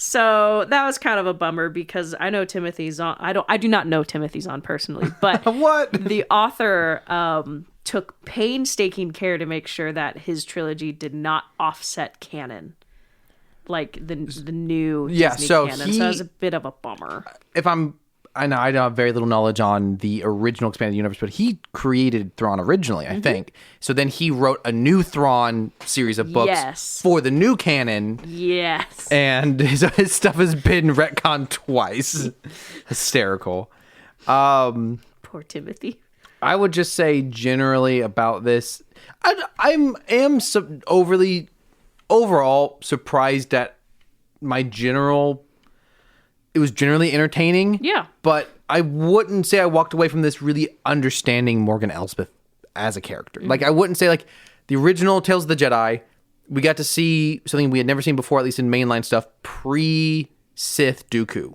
S1: So that was kind of a bummer because I know Timothy's on. I do not know Timothy's on personally, but
S3: What?
S1: the author took painstaking care to make sure that his trilogy did not offset canon, like the new Disney
S3: so
S1: canon. So that was a bit of a bummer.
S3: I know I don't have very little knowledge on the original expanded universe, but he created Thrawn originally, I think. So then he wrote a new Thrawn series of books for the new canon.
S1: Yes.
S3: And his stuff has been retconned twice. Hysterical.
S1: Poor Timothy.
S3: I would just say generally about this, overall surprised at it was generally entertaining.
S1: Yeah.
S3: But I wouldn't say I walked away from this really understanding Morgan Elsbeth as a character. Like, I wouldn't say, like, the original Tales of the Jedi, we got to see something we had never seen before, at least in mainline stuff, pre-Sith Dooku.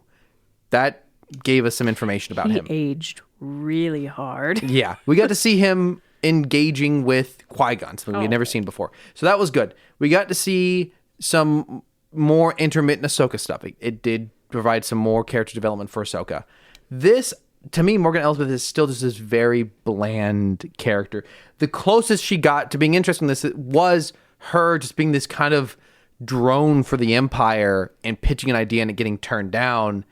S3: That gave us some information about him.
S1: He aged really hard.
S3: Yeah. We got to see him engaging with Qui-Gon, something we had never seen before. So that was good. We got to see some more intermittent Ahsoka stuff. It did provide some more character development for Ahsoka. This, to me, Morgan Elsbeth is still just this very bland character. The closest she got to being interesting in this was her just being this kind of drone for the Empire and pitching an idea and it getting turned down.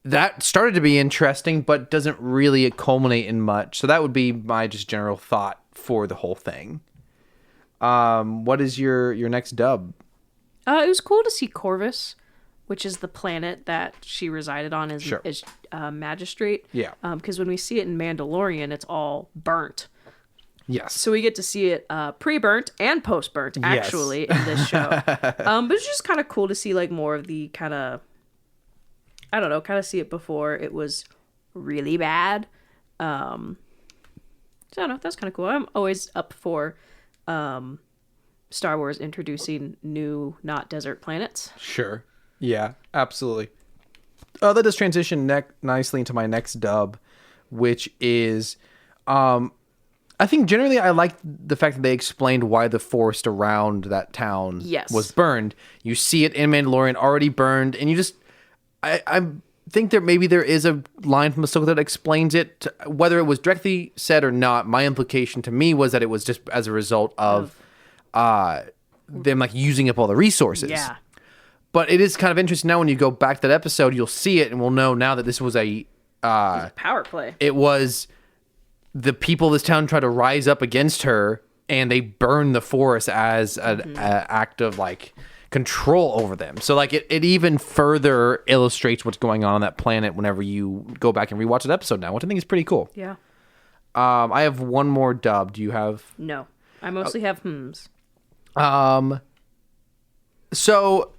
S3: That started to be interesting, but doesn't really culminate in much. So that would be my just general thought for the whole thing. What is your next dub?
S1: It was cool to see Corvus, which is the planet that she resided on as magistrate.
S3: Yeah.
S1: Because when we see it in Mandalorian, it's all burnt.
S3: Yes.
S1: So we get to see it pre-burnt and post-burnt, actually, in this show. But it's just kind of cool to see, like, more of the kind of, I don't know, kind of see it before it was really bad. So I don't know, that's kind of cool. I'm always up for Star Wars introducing new, not desert planets.
S3: Sure. Yeah, absolutely. That does transition nicely into my next dub, which is, I think generally I like the fact that they explained why the forest around that town was burned. You see it in Mandalorian already burned, and you just, I think maybe there is a line from Ahsoka that explains it. Whether it was directly said or not, my implication to me was that it was just as a result of them, like, using up all the resources.
S1: Yeah.
S3: But it is kind of interesting now when you go back to that episode, you'll see it and we'll know now that this was a
S1: power play.
S3: It was the people of this town try to rise up against her and they burn the forest as an act of, like, control over them. So, like, it even further illustrates what's going on that planet whenever you go back and rewatch that episode now, which I think is pretty cool.
S1: Yeah.
S3: I have one more dub. Do you have?
S1: No. I mostly have hmms.
S3: So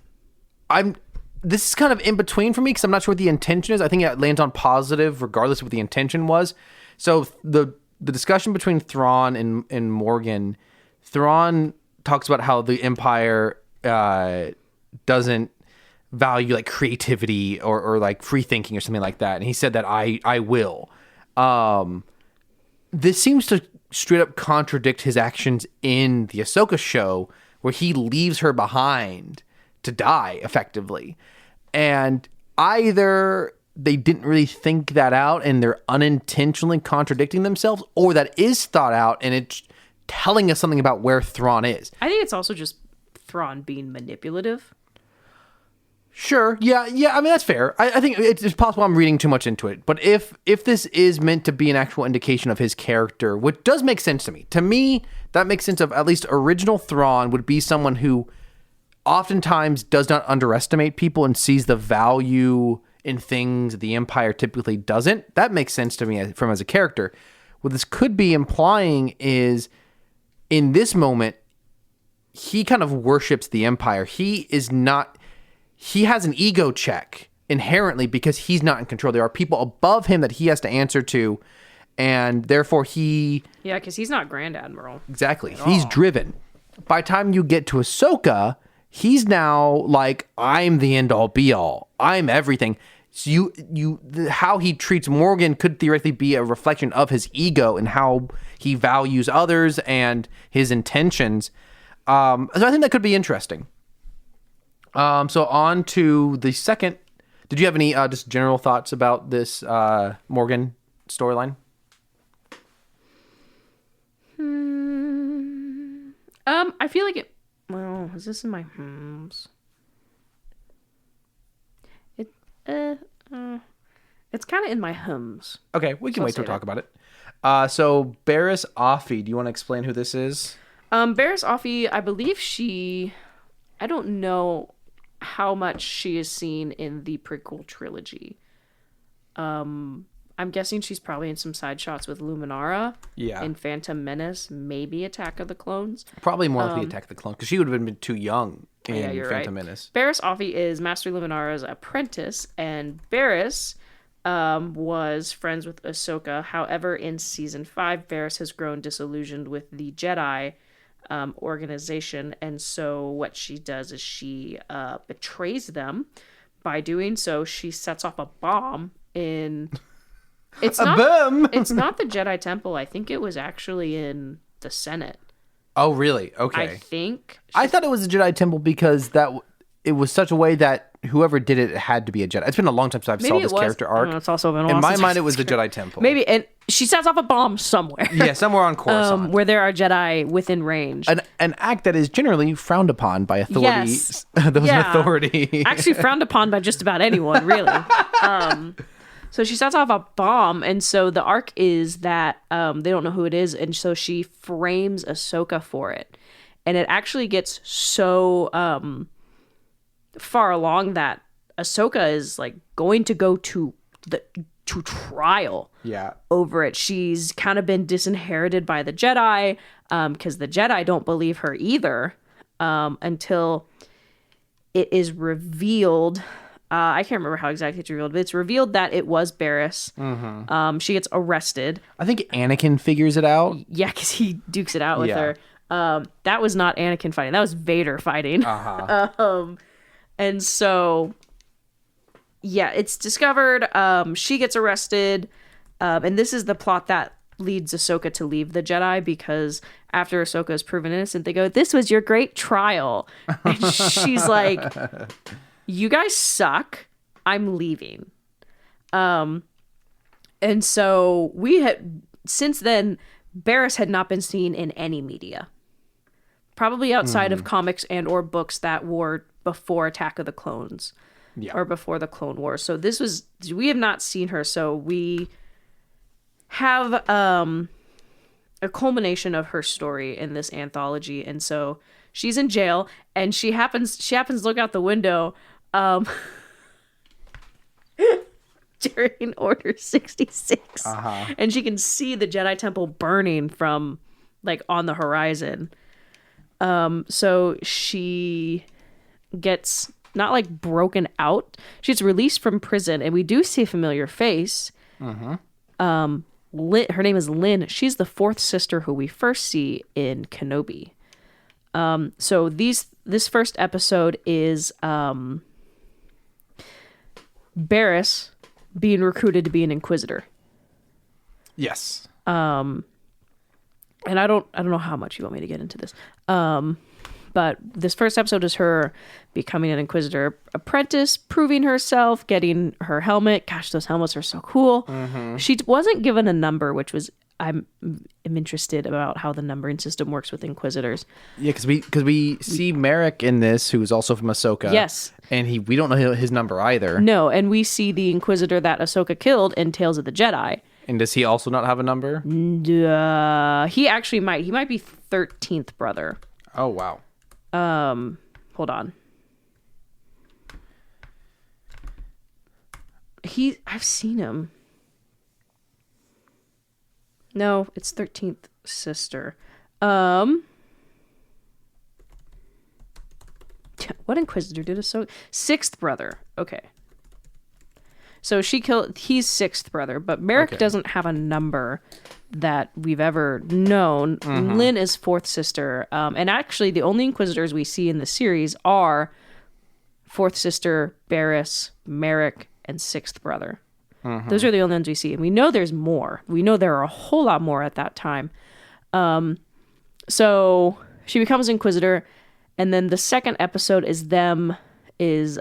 S3: this is kind of in between for me because I'm not sure what the intention is. I think it lands on positive regardless of what the intention was. So the discussion between Thrawn and Morgan, Thrawn talks about how the Empire doesn't value, like, creativity or like free thinking or something like that. And he said that I will. This seems to straight up contradict his actions in the Ahsoka show where he leaves her behind to die effectively. And either they didn't really think that out and they're unintentionally contradicting themselves, or that is thought out and it's telling us something about where Thrawn is.
S1: I think it's also just Thrawn being manipulative.
S3: Sure. Yeah. I mean, that's fair. I think it's possible I'm reading too much into it. But if this is meant to be an actual indication of his character, which does make sense to me, that makes sense of at least original Thrawn would be someone who oftentimes does not underestimate people and sees the value in things the Empire typically doesn't. That makes sense to me from as a character. What this could be implying is in this moment, he kind of worships the Empire. He has an ego check inherently because he's not in control. There are people above him that he has to answer to, and therefore he...
S1: Yeah, because he's not Grand Admiral.
S3: Exactly. He's driven. By the time you get to Ahsoka, he's now like, I'm the end-all, be-all. I'm everything. So how he treats Morgan could theoretically be a reflection of his ego and how he values others and his intentions. So I think that could be interesting. So on to the second. Did you have any just general thoughts about this Morgan storyline?
S1: I feel like it. Well, is this in my hums? It's kind of in my hums.
S3: Okay, we can
S1: I'll
S3: wait to
S1: say
S3: talk
S1: that.
S3: about it. So Barris Offee, do you want to explain who this is?
S1: Barris Offee, I believe I don't know how much she is seen in the prequel trilogy. I'm guessing she's probably in some side shots with Luminara.
S3: Yeah.
S1: In Phantom Menace, maybe Attack of the Clones.
S3: Probably more likely Attack of the Clone, because she would have been too young in
S1: Yeah, you're
S3: Phantom
S1: right.
S3: Menace.
S1: Barris Offee is Master Luminara's apprentice, and Barris was friends with Ahsoka. However, in season 5, Barris has grown disillusioned with the Jedi organization, and so what she does is she betrays them. By doing so, she sets off a bomb in. It's not.
S3: Boom!
S1: It's not the Jedi Temple. I think it was actually in the Senate.
S3: Oh, really? Okay.
S1: I think.
S3: I thought it was a Jedi Temple because it was such a way that whoever did it had to be a Jedi. It's been a long time since I've saw this character arc.
S1: It's also been a while
S3: In my
S1: since
S3: mind,
S1: I've
S3: it was the
S1: seen
S3: Jedi Temple.
S1: Maybe, and she sets off a bomb somewhere.
S3: Yeah, somewhere on Coruscant.
S1: Where there are Jedi within range.
S3: An act that is generally frowned upon by authorities.
S1: Yes.
S3: Those
S1: Yeah.
S3: in authority.
S1: Actually frowned upon by just about anyone, really. So she sets off a bomb, and so the arc is that they don't know who it is, and so she frames Ahsoka for it. And it actually gets so far along that Ahsoka is like going to go to trial
S3: Yeah.
S1: over it. She's kind of been disinherited by the Jedi because the Jedi don't believe her either until it is revealed. I can't remember how exactly it's revealed, but it's revealed that it was Barris. Mm-hmm. She gets arrested.
S3: I think Anakin figures it out.
S1: Yeah, because he dukes it out with
S3: Yeah.
S1: her. That was not Anakin fighting. That was Vader fighting.
S3: Uh-huh.
S1: And so, yeah, it's discovered. She gets arrested. And this is the plot that leads Ahsoka to leave the Jedi, because after Ahsoka is proven innocent, they go, "This was your great trial." And she's like, "You guys suck. I'm leaving." And so since then, Barris had not been seen in any media. Probably outside of comics and or books that were before Attack of the Clones.
S3: Yeah.
S1: Or before the Clone Wars. So we have not seen her. So we have a culmination of her story in this anthology. And so she's in jail, and she happens to look out the window during Order 66.
S3: Uh-huh.
S1: And she can see the Jedi Temple burning from like on the horizon. So she gets not like broken out. She's released from prison, and we do see a familiar face. Her name is Lynn. She's the fourth sister who we first see in Kenobi. So this first episode is Barris being recruited to be an inquisitor.
S3: Yes.
S1: And I don't know how much you want me to get into this. But this first episode is her becoming an Inquisitor apprentice, proving herself, getting her helmet. Gosh, those helmets are so cool. Mm-hmm. She wasn't given a number, which was I'm interested about how the numbering system works with Inquisitors.
S3: Yeah, because we see Merrick in this, who's also from Ahsoka.
S1: Yes.
S3: And we don't know his number either.
S1: No, and we see the Inquisitor that Ahsoka killed in Tales of the Jedi.
S3: And does he also not have a number?
S1: He actually might. He might be 13th brother.
S3: Oh, wow.
S1: Hold on. I've seen him. No, it's 13th sister. What Inquisitor did Ahsoka? 6th brother. Okay. So he's 6th brother, but Merrick doesn't have a number that we've ever known. Mm-hmm. Lynn is 4th sister. And actually the only Inquisitors we see in the series are 4th sister, Barris, Merrick, and 6th brother. Mm-hmm. Those are the only ones we see. And we know there's more. We know there are a whole lot more at that time. So she becomes Inquisitor. And then the second episode is them is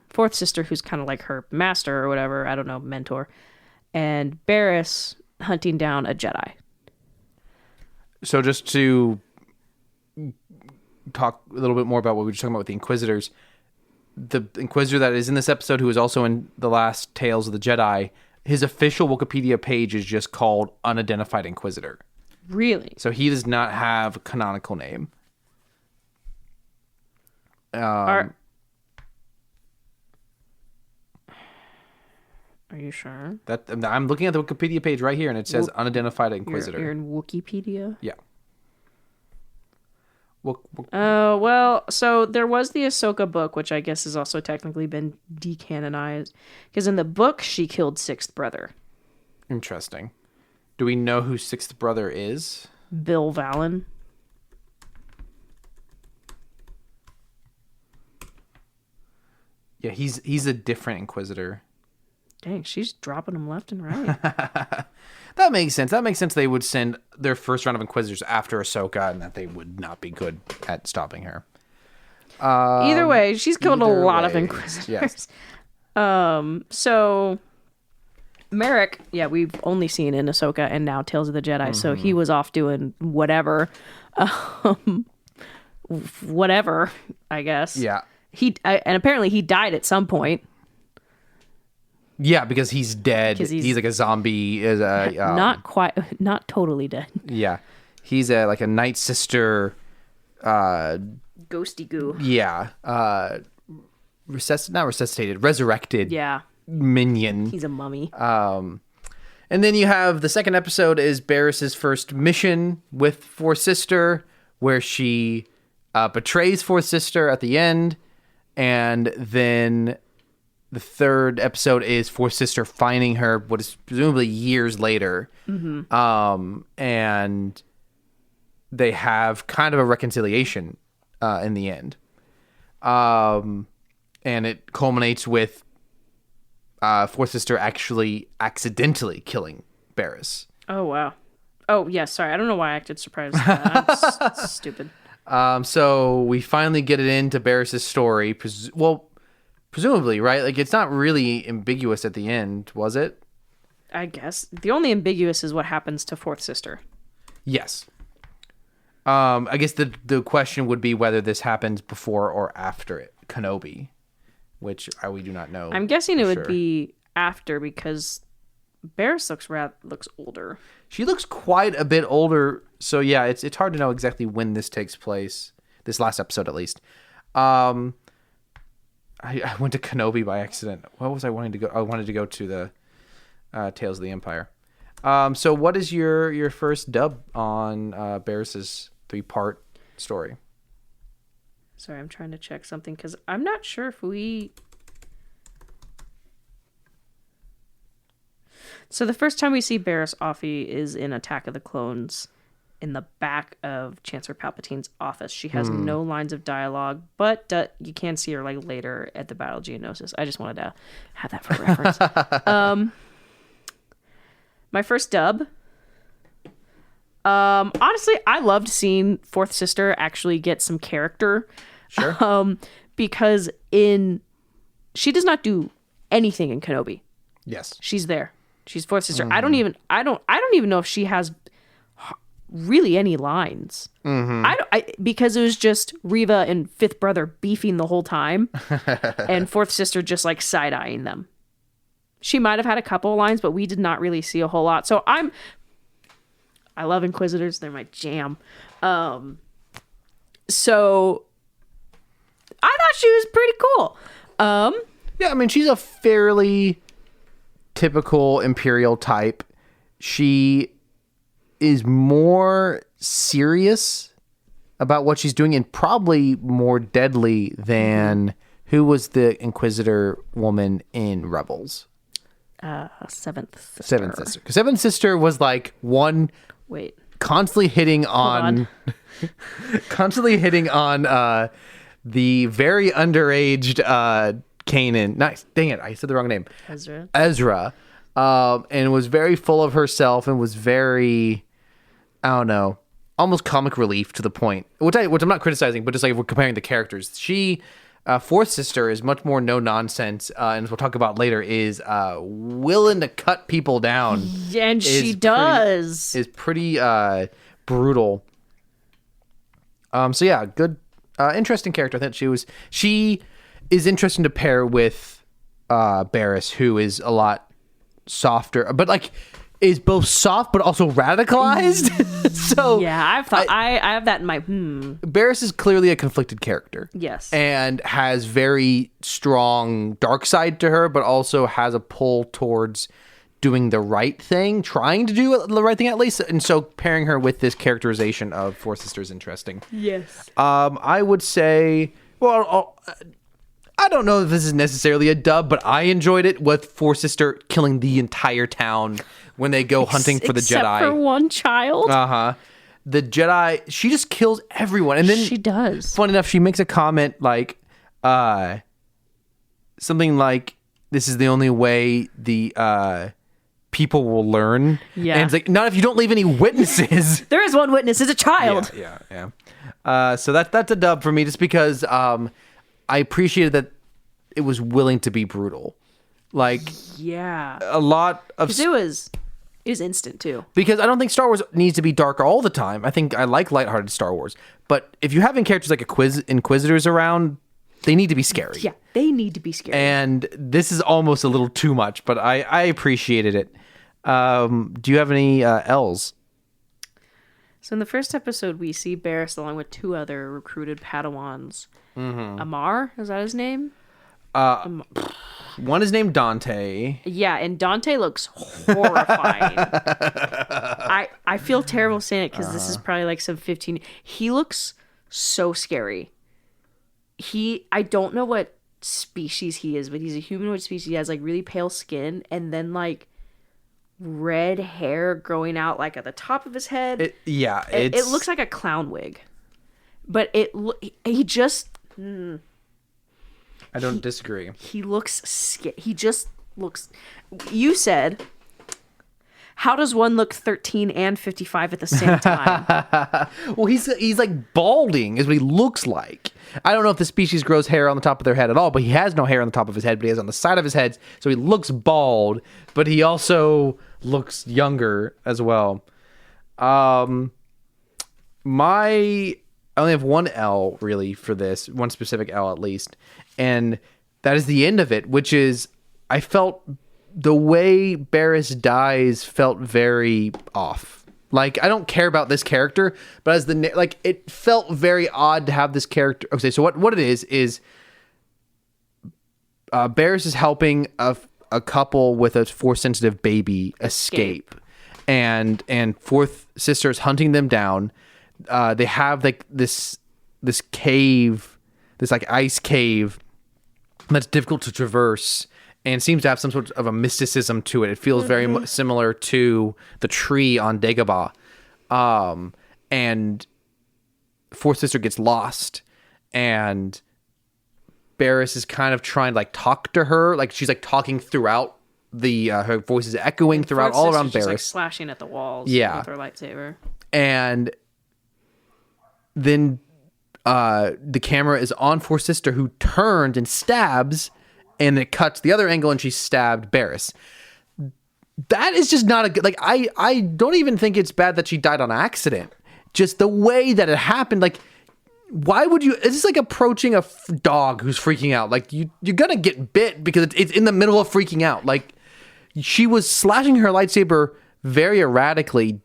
S1: fourth sister, who's kind of like her master or whatever, I don't know, mentor, and Barriss hunting down a Jedi.
S3: So just to talk a little bit more about what we were just talking about with the Inquisitors, the Inquisitor that is in this episode, who is also in the last Tales of the Jedi, his official Wikipedia page is just called Unidentified Inquisitor.
S1: Really?
S3: So he does not have a canonical name.
S1: Are you sure?
S3: That I'm looking at the Wikipedia page right here, and it says Unidentified Inquisitor.
S1: You're in Wikipedia?
S3: Yeah.
S1: Oh, well, so there was the Ahsoka book, which I guess has also technically been decanonized. Because in the book, she killed Sixth Brother.
S3: Interesting. Do we know who Sixth Brother is?
S1: Bill Vallon.
S3: Yeah, he's a different Inquisitor.
S1: Dang, she's dropping them left and right.
S3: That makes sense. That makes sense. They would send their first round of Inquisitors after Ahsoka, and that they would not be good at stopping her.
S1: Either way, she's killed a lot of Inquisitors.
S3: Yes.
S1: So Merrick, yeah, we've only seen in Ahsoka and now Tales of the Jedi. So he was off doing whatever, whatever, I guess.
S3: Yeah.
S1: And apparently he died at some point.
S3: Yeah, because he's dead.
S1: 'Cause
S3: He's like a zombie.
S1: Not totally dead.
S3: Yeah, he's like a Night Sister.
S1: Ghosty goo.
S3: Yeah, not resuscitated, resurrected.
S1: Yeah,
S3: minion.
S1: he's a mummy.
S3: And then you have the second episode is Barriss's first mission with Fourth Sister, where she betrays Fourth Sister at the end, and then the third episode is Fourth Sister finding her, what is presumably years later. Mm-hmm. And they have kind of a reconciliation in the end. And it culminates with Fourth Sister actually accidentally killing Barriss.
S1: Oh, wow. Oh, yeah, sorry. I don't know why I acted surprised. I'm stupid.
S3: So we finally get it into Barriss's story. Presumably, right? Like, it's not really ambiguous at the end, was it?
S1: I guess. The only ambiguous is what happens to Fourth Sister.
S3: Yes. I guess the question would be whether this happens before or after it, Kenobi, which we do not know.
S1: I'm guessing it would be after, because Barriss looks older. She
S3: looks quite a bit older. So yeah, it's hard to know exactly when this takes place. This last episode, at least. I went to Kenobi by accident. What was I wanting to go? I wanted to go to the Tales of the Empire. So what is your first dub on Barriss's 3-part story?
S1: Sorry, I'm trying to check something because I'm not sure if we... So the first time we see Barriss Offee is in Attack of the Clones in the back of Chancellor Palpatine's office. She has no lines of dialogue, but you can see her like later at the Battle of Geonosis. I just wanted to have that for reference. My first dub. Honestly, I loved seeing Fourth Sister actually get some character.
S3: Sure.
S1: Because she does not do anything in Kenobi.
S3: Yes.
S1: She's there. She's Fourth Sister. I don't even know if she has really any lines. Because it was just Reva and Fifth Brother beefing the whole time, and Fourth Sister just like side-eyeing them. She might have had a couple of lines, but we did not really see a whole lot. So I love Inquisitors. They're my jam. So I thought she was pretty cool.
S3: Yeah, I mean, she's a fairly typical Imperial type. She is more serious about what she's doing and probably more deadly than who was the Inquisitor woman in Rebels?
S1: Seventh Sister.
S3: Seventh Sister. Because Seventh Sister was like one...
S1: Wait.
S3: Constantly hitting on the very underaged Kanan. Nice. Dang it. I said the wrong name. Ezra. And was very full of herself and was very, I don't know, almost comic relief to the point, which I'm not criticizing, but just like if we're comparing the characters, she fourth sister is much more no nonsense, and as we'll talk about later, is willing to cut people down.
S1: And she does.
S3: Is pretty brutal. So yeah, good, interesting character. I think she is interesting to pair with Barris, who is a lot softer, but like is both soft but also radicalized. So
S1: yeah, I have that in my
S3: Barris is clearly a conflicted character.
S1: Yes.
S3: And has very strong dark side to her, but also has a pull towards doing the right thing, trying to do the right thing at least. And so pairing her with this characterization of Four Sisters is interesting.
S1: Yes.
S3: I would say, well, I don't know if this is necessarily a dub, but I enjoyed it with Four Sister killing the entire town when they go hunting for the Jedi.
S1: Except for one child.
S3: The Jedi, she just kills everyone. And then
S1: she does.
S3: Funny enough, she makes a comment like, something like, this is the only way the people will learn.
S1: Yeah.
S3: And it's like, not if you don't leave any witnesses.
S1: There is one witness. It's a child.
S3: Yeah. So that's a dub for me, just because I appreciated that it was willing to be brutal. Like,
S1: yeah,
S3: a lot of...
S1: Because it was instant, too.
S3: Because I don't think Star Wars needs to be dark all the time. I think I like lighthearted Star Wars. But if you're having characters like inquisitors around, they need to be scary.
S1: Yeah, they need to be scary.
S3: And this is almost a little too much, but I appreciated it. Do you have any L's?
S1: So in the first episode, we see Barris along with two other recruited Padawans. Amar, is that his name?
S3: One is named Dante.
S1: Yeah, and Dante looks horrifying. I feel terrible saying it because this is probably like some 15. He looks so scary. I don't know what species he is, but he's a humanoid species. He has like really pale skin and then like red hair growing out like at the top of his head. It looks like a clown wig. But he just...
S3: I don't disagree.
S1: He looks scared. He just looks... You said, how does one look 13 and 55 at the same time?
S3: Well, he's like balding is what he looks like. I don't know if the species grows hair on the top of their head at all, but he has no hair on the top of his head, but he has on the side of his head, so he looks bald, but he also looks younger as well. I only have one L really for this, one specific L at least, and that is the end of it, which is I felt the way Barris dies felt very off. Like, I don't care about this character, but as it felt very odd to have this character. Okay, so what it is Barris is helping a couple with a Force-sensitive baby escape. And Fourth Sister is hunting them down. They have like this cave, this like ice cave that's difficult to traverse and seems to have some sort of a mysticism to it. It feels very similar to the tree on Dagobah. And Fourth Sister gets lost, and Barris is kind of trying to like talk to her. Like she's like talking throughout her voice is echoing throughout all around Barris.
S1: Like slashing at the walls with her lightsaber.
S3: And then the camera is on Fourth Sister, who turns and stabs, and it cuts the other angle, and she stabbed Barris. That is just not a good... Like, I don't even think it's bad that she died on accident. Just the way that it happened, like, why would you... It's just like approaching a dog who's freaking out. Like, you're gonna get bit because it's in the middle of freaking out. Like, she was slashing her lightsaber very erratically.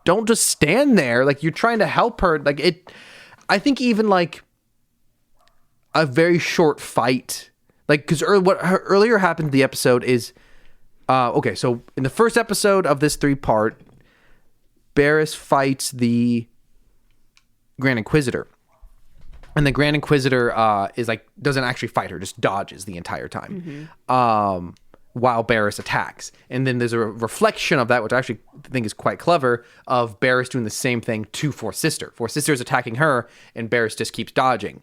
S3: Don't just stand there. Like, you're trying to help her. Like, I think even, like, a very short fight... Like, because what earlier happened in the episode is... okay, so in the first episode of this 3-part, Barris fights the Grand Inquisitor. And the Grand Inquisitor is like, doesn't actually fight her, just dodges the entire time. While Barris attacks. And then there's a reflection of that, which I actually think is quite clever, of Barris doing the same thing to Fourth Sister. Fourth Sister is attacking her, and Barris just keeps dodging.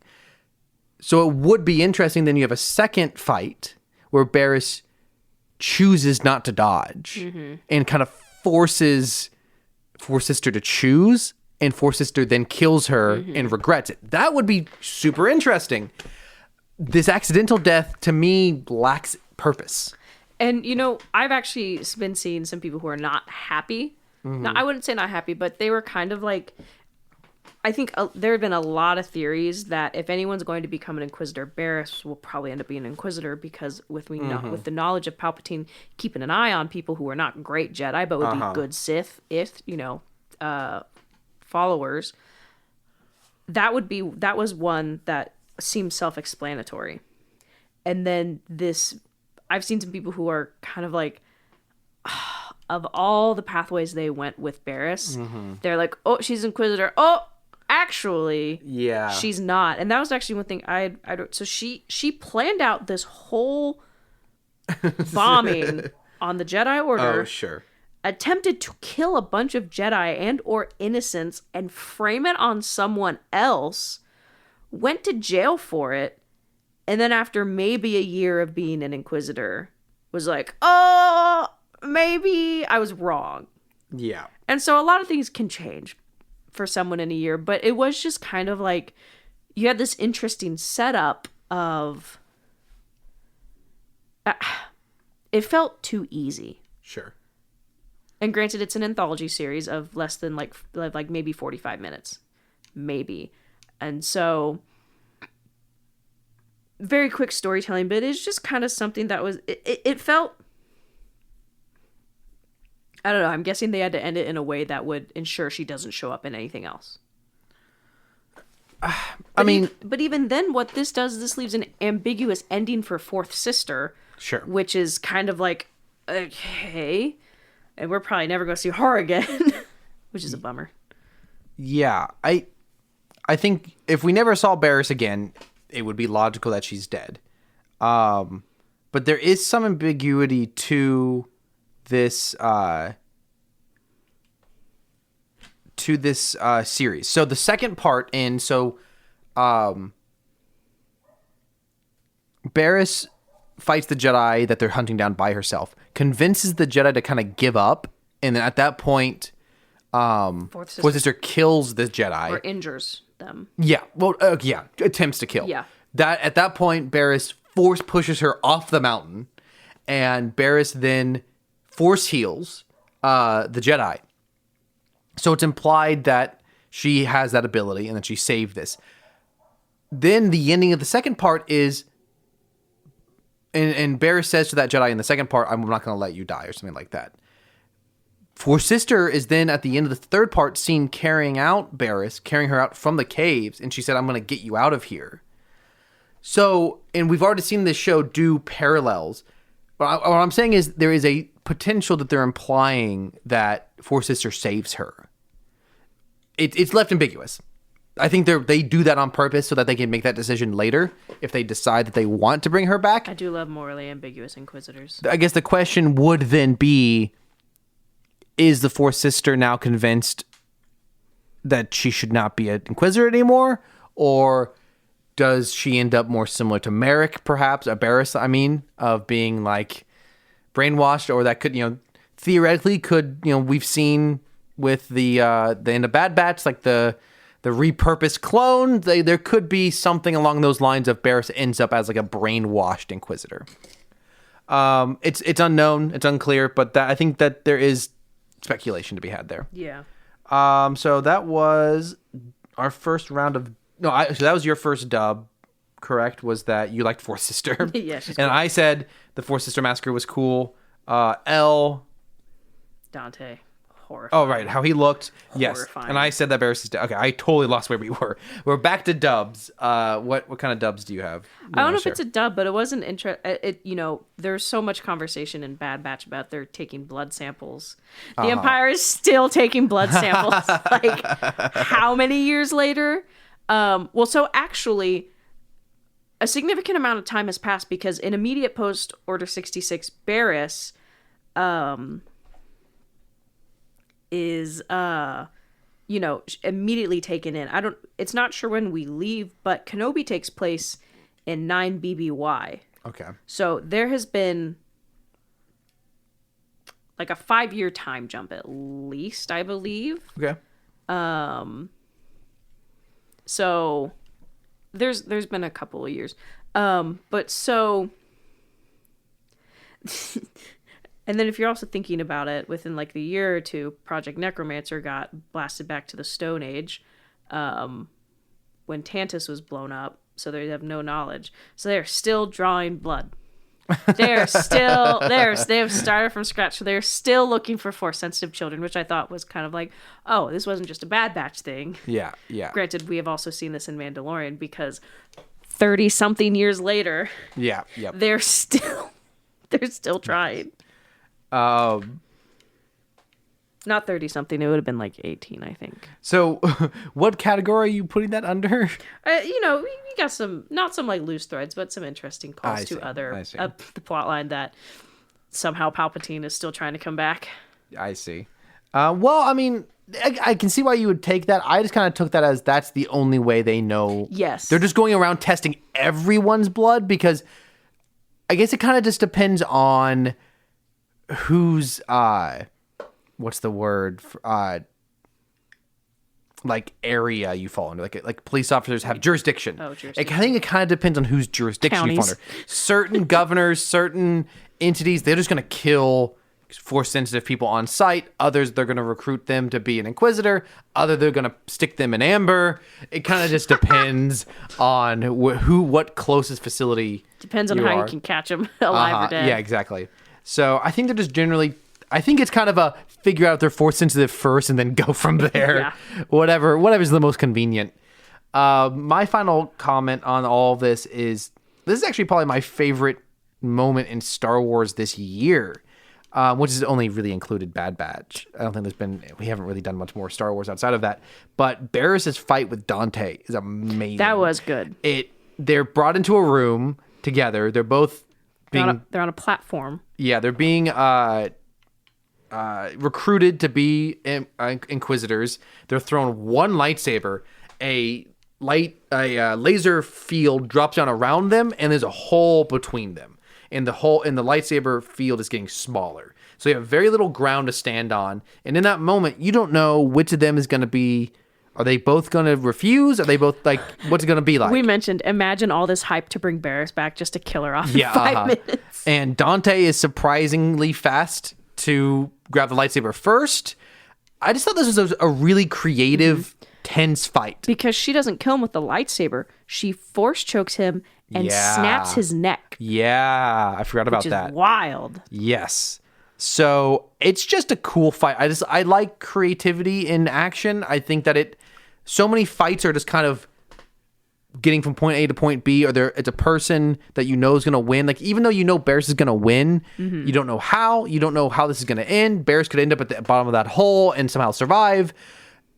S3: So it would be interesting, then you have a second fight where Barris chooses not to dodge and kind of forces Fourth Sister to choose, and Fourth Sister then kills her and regrets it. That would be super interesting. this accidental death to me lacks purpose.
S1: And, I've actually been seeing some people who are not happy. Now, I wouldn't say not happy, but they were kind of like, I think there have been a lot of theories that if anyone's going to become an Inquisitor, Barriss will probably end up being an Inquisitor because with the knowledge of Palpatine keeping an eye on people who are not great Jedi, but would be good Sith, followers, that was one that seems self-explanatory. And then I've seen some people who are kind of like, of all the pathways they went with Barriss, they're like, oh, she's Inquisitor. Oh, actually,
S3: yeah,
S1: she's not. And that was actually one thing I so she planned out this whole bombing on the Jedi Order.
S3: Oh, sure.
S1: Attempted to kill a bunch of Jedi and or innocents and frame it on someone else. Went to jail for it. And then after maybe a year of being an Inquisitor, was like, oh, maybe I was wrong.
S3: Yeah.
S1: And so a lot of things can change for someone in a year, but it was just kind of like you had this interesting setup of it felt too easy.
S3: Sure.
S1: And granted, it's an anthology series of less than like maybe 45 minutes, maybe. And so very quick storytelling, but it's just kind of something that was it felt, I don't know. I'm guessing they had to end it in a way that would ensure she doesn't show up in anything else. But even then, what this does is this leaves an ambiguous ending for Fourth Sister.
S3: Sure.
S1: Which is kind of like, okay, and we're probably never going to see her again, which is a bummer.
S3: Yeah, I think if we never saw Barriss again, it would be logical that she's dead. But there is some ambiguity to this series. So the second part Barriss fights the Jedi that they're hunting down by herself, convinces the Jedi to kind of give up, and then at that point Fourth Sister kills the Jedi
S1: or injures them.
S3: Yeah, well, attempts to kill.
S1: Yeah.
S3: That at that point, Barriss force pushes her off the mountain, and Barriss then force heals the Jedi. So it's implied that she has that ability and that she saved this. Then the ending of the second part is, and Barriss says to that Jedi in the second part, I'm not going to let you die, or something like that. Fourth Sister is then at the end of the third part seen carrying her out from the caves, and she said, I'm going to get you out of here. So, and we've already seen this show do parallels. What I'm saying is there is a potential that they're implying that Fourth Sister saves her. It's left ambiguous. I think they do that on purpose so that they can make that decision later if they decide that they want to bring her back.
S1: I do love morally ambiguous Inquisitors.
S3: I guess the question would then be, is the Fourth Sister now convinced that she should not be an Inquisitor anymore? Or does she end up more similar to Merrick, perhaps, or Barriss, of being like brainwashed? Or that could, theoretically we've seen with the end of Bad Batch, like the repurposed clone, there could be something along those lines of Barriss ends up as like a brainwashed Inquisitor. It's unknown, it's unclear, but I think that there is speculation to be had there.
S1: Yeah.
S3: So that was our first round of so that was your first dub, correct? Was that you liked Fourth Sister?
S1: Yeah, she's
S3: and
S1: cool.
S3: I said the Fourth Sister Massacre was cool.
S1: Dante, horrifying.
S3: Oh right, how he looked. Yes,
S1: Horrifying.
S3: and I said that Barriss is dead. Okay, I totally lost where we were. We're back to dubs. What kind of dubs do you have?
S1: I don't know if it's a dub, but it wasn't there's so much conversation in Bad Batch about they're taking blood samples. The Empire is still taking blood samples. Like, how many years later? So actually, a significant amount of time has passed because in immediate post Order 66, Barriss is immediately taken in. It's not sure when we leave, but Kenobi takes place in 9 BBY.
S3: Okay. So
S1: there has been like a 5-year time jump at least, I believe.
S3: Okay.
S1: So there's been a couple of years. But so, and then if you're also thinking about it, within like the year or two, Project Necromancer got blasted back to the Stone Age, when Tantus was blown up. So they have no knowledge. So they're still drawing blood. They have started from scratch. So they're still looking for Force sensitive children, which I thought was kind of like, oh, this wasn't just a Bad Batch thing.
S3: Yeah, yeah.
S1: Granted, we have also seen this in Mandalorian because 30 something years later,
S3: Yeah, yep.
S1: they're still trying. Not 30 something. It would have been like 18, I think.
S3: So, what category are you putting that under?
S1: We got not some like loose threads, but some interesting calls to other the plot line that somehow Palpatine is still trying to come back.
S3: I see. Well, I mean, I can see why you would take that. I just kind of took that as that's the only way they know.
S1: Yes.
S3: They're just going around testing everyone's blood because I guess it kind of just depends on who's what's the word? Like area you fall under. Like police officers have jurisdiction.
S1: Oh, jurisdiction.
S3: I think it kind of depends on whose jurisdiction you fall under. Certain governors, certain entities, they're just going to kill Force sensitive people on sight. Others, they're going to recruit them to be an inquisitor. They're going to stick them in amber. It kind of just depends on what closest facility.
S1: Depends on how you can catch them alive or dead.
S3: Yeah, exactly. So I think they're just generally. I think it's kind of a figure out their Force sensitive first and then go from there.
S1: Yeah.
S3: Whatever's the most convenient. My final comment on all of this is actually probably my favorite moment in Star Wars this year, which has only really included Bad Batch. I don't think we haven't really done much more Star Wars outside of that. But Barris's fight with Dante is amazing.
S1: That was good.
S3: They're brought into a room together. They're both
S1: they're on a platform.
S3: Yeah, they're being recruited to be inquisitors. They're thrown one lightsaber, a laser field drops down around them, and there's a hole between them. And the lightsaber field is getting smaller. So you have very little ground to stand on. And in that moment, you don't know which of them is going to be. Are they both going to refuse? Are they both like, what's it going to be like?
S1: We mentioned, imagine all this hype to bring Barris back just to kill her off in 5 minutes.
S3: And Dante is surprisingly fast to grab the lightsaber first. I just thought this was a really creative, tense fight.
S1: Because she doesn't kill him with the lightsaber. She force chokes him and snaps his neck.
S3: Yeah, I forgot about that.
S1: Which is wild.
S3: Yes. So it's just a cool fight. I like creativity in action. I think that so many fights are just kind of getting from point A to point B, or it's a person that you know is going to win. Like, even though you know Barris is going to win, you don't know how. You don't know how this is going to end. Barris could end up at the bottom of that hole and somehow survive.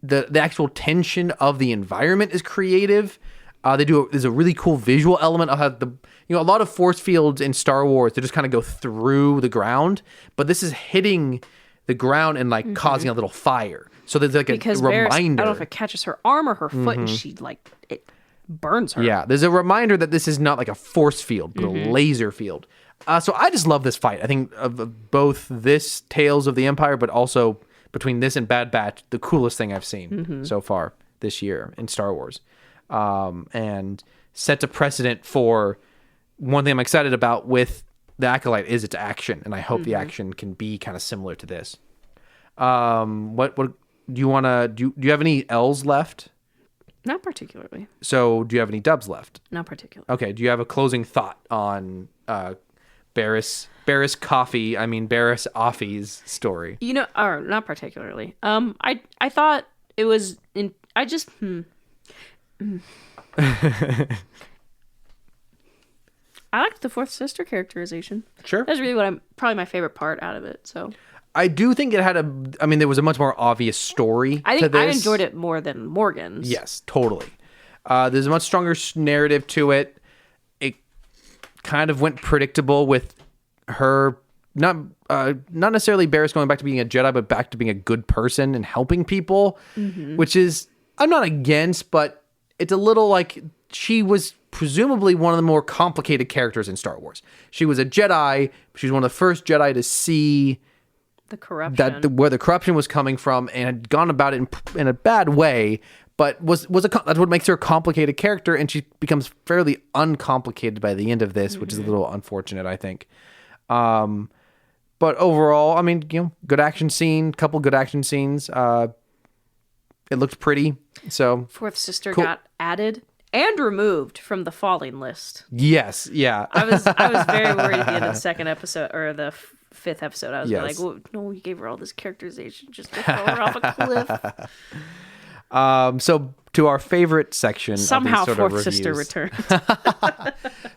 S3: The actual tension of the environment is creative. There's a really cool visual element of how a lot of force fields in Star Wars, they just kind of go through the ground, but this is hitting the ground and like causing a little fire. So there's like
S1: because
S3: a reminder.
S1: I don't know if it catches her arm or her foot, and it burns her.
S3: Yeah, there's a reminder that this is not like a force field, but a laser field. So I just love this fight. I think of both this Tales of the Empire, but also between this and Bad Batch, the coolest thing I've seen so far this year in Star Wars. And sets a precedent for one thing I'm excited about with the Acolyte is its action, and I hope the action can be kind of similar to this. What do you want to do? Do you have any L's left?
S1: Not particularly.
S3: So do you have any dubs left?
S1: Not particularly.
S3: Okay. Do you have a closing thought on Barris Offie's story?
S1: Or not particularly. I thought it was I just I liked the fourth sister characterization.
S3: Sure.
S1: That's really probably my favorite part out of it. So
S3: I do think it had there was a much more obvious story
S1: I think
S3: to this.
S1: I enjoyed it more than Morgan's.
S3: Yes, totally. There's a much stronger narrative to it. It kind of went predictable with her, not necessarily Barris going back to being a Jedi, but back to being a good person and helping people, which is, I'm not against, but it's a little like she was presumably one of the more complicated characters in Star Wars. She was a Jedi. She was one of the first Jedi to see
S1: the corruption,
S3: where the corruption was coming from, and had gone about it in a bad way. but that's what makes her a complicated character, and she becomes fairly uncomplicated by the end of this, which is a little unfortunate, I think. But overall, I mean, good action scene, couple good action scenes. It looked pretty. So
S1: Fourth Sister got added and removed from the falling list.
S3: Yes, yeah.
S1: I was very worried at the end of the second episode or the fifth episode. I was like, well, no, you gave her all this characterization just to throw her off a cliff.
S3: So to our favorite section
S1: Somehow
S3: of these
S1: Fourth
S3: of reviews.
S1: Sister returned.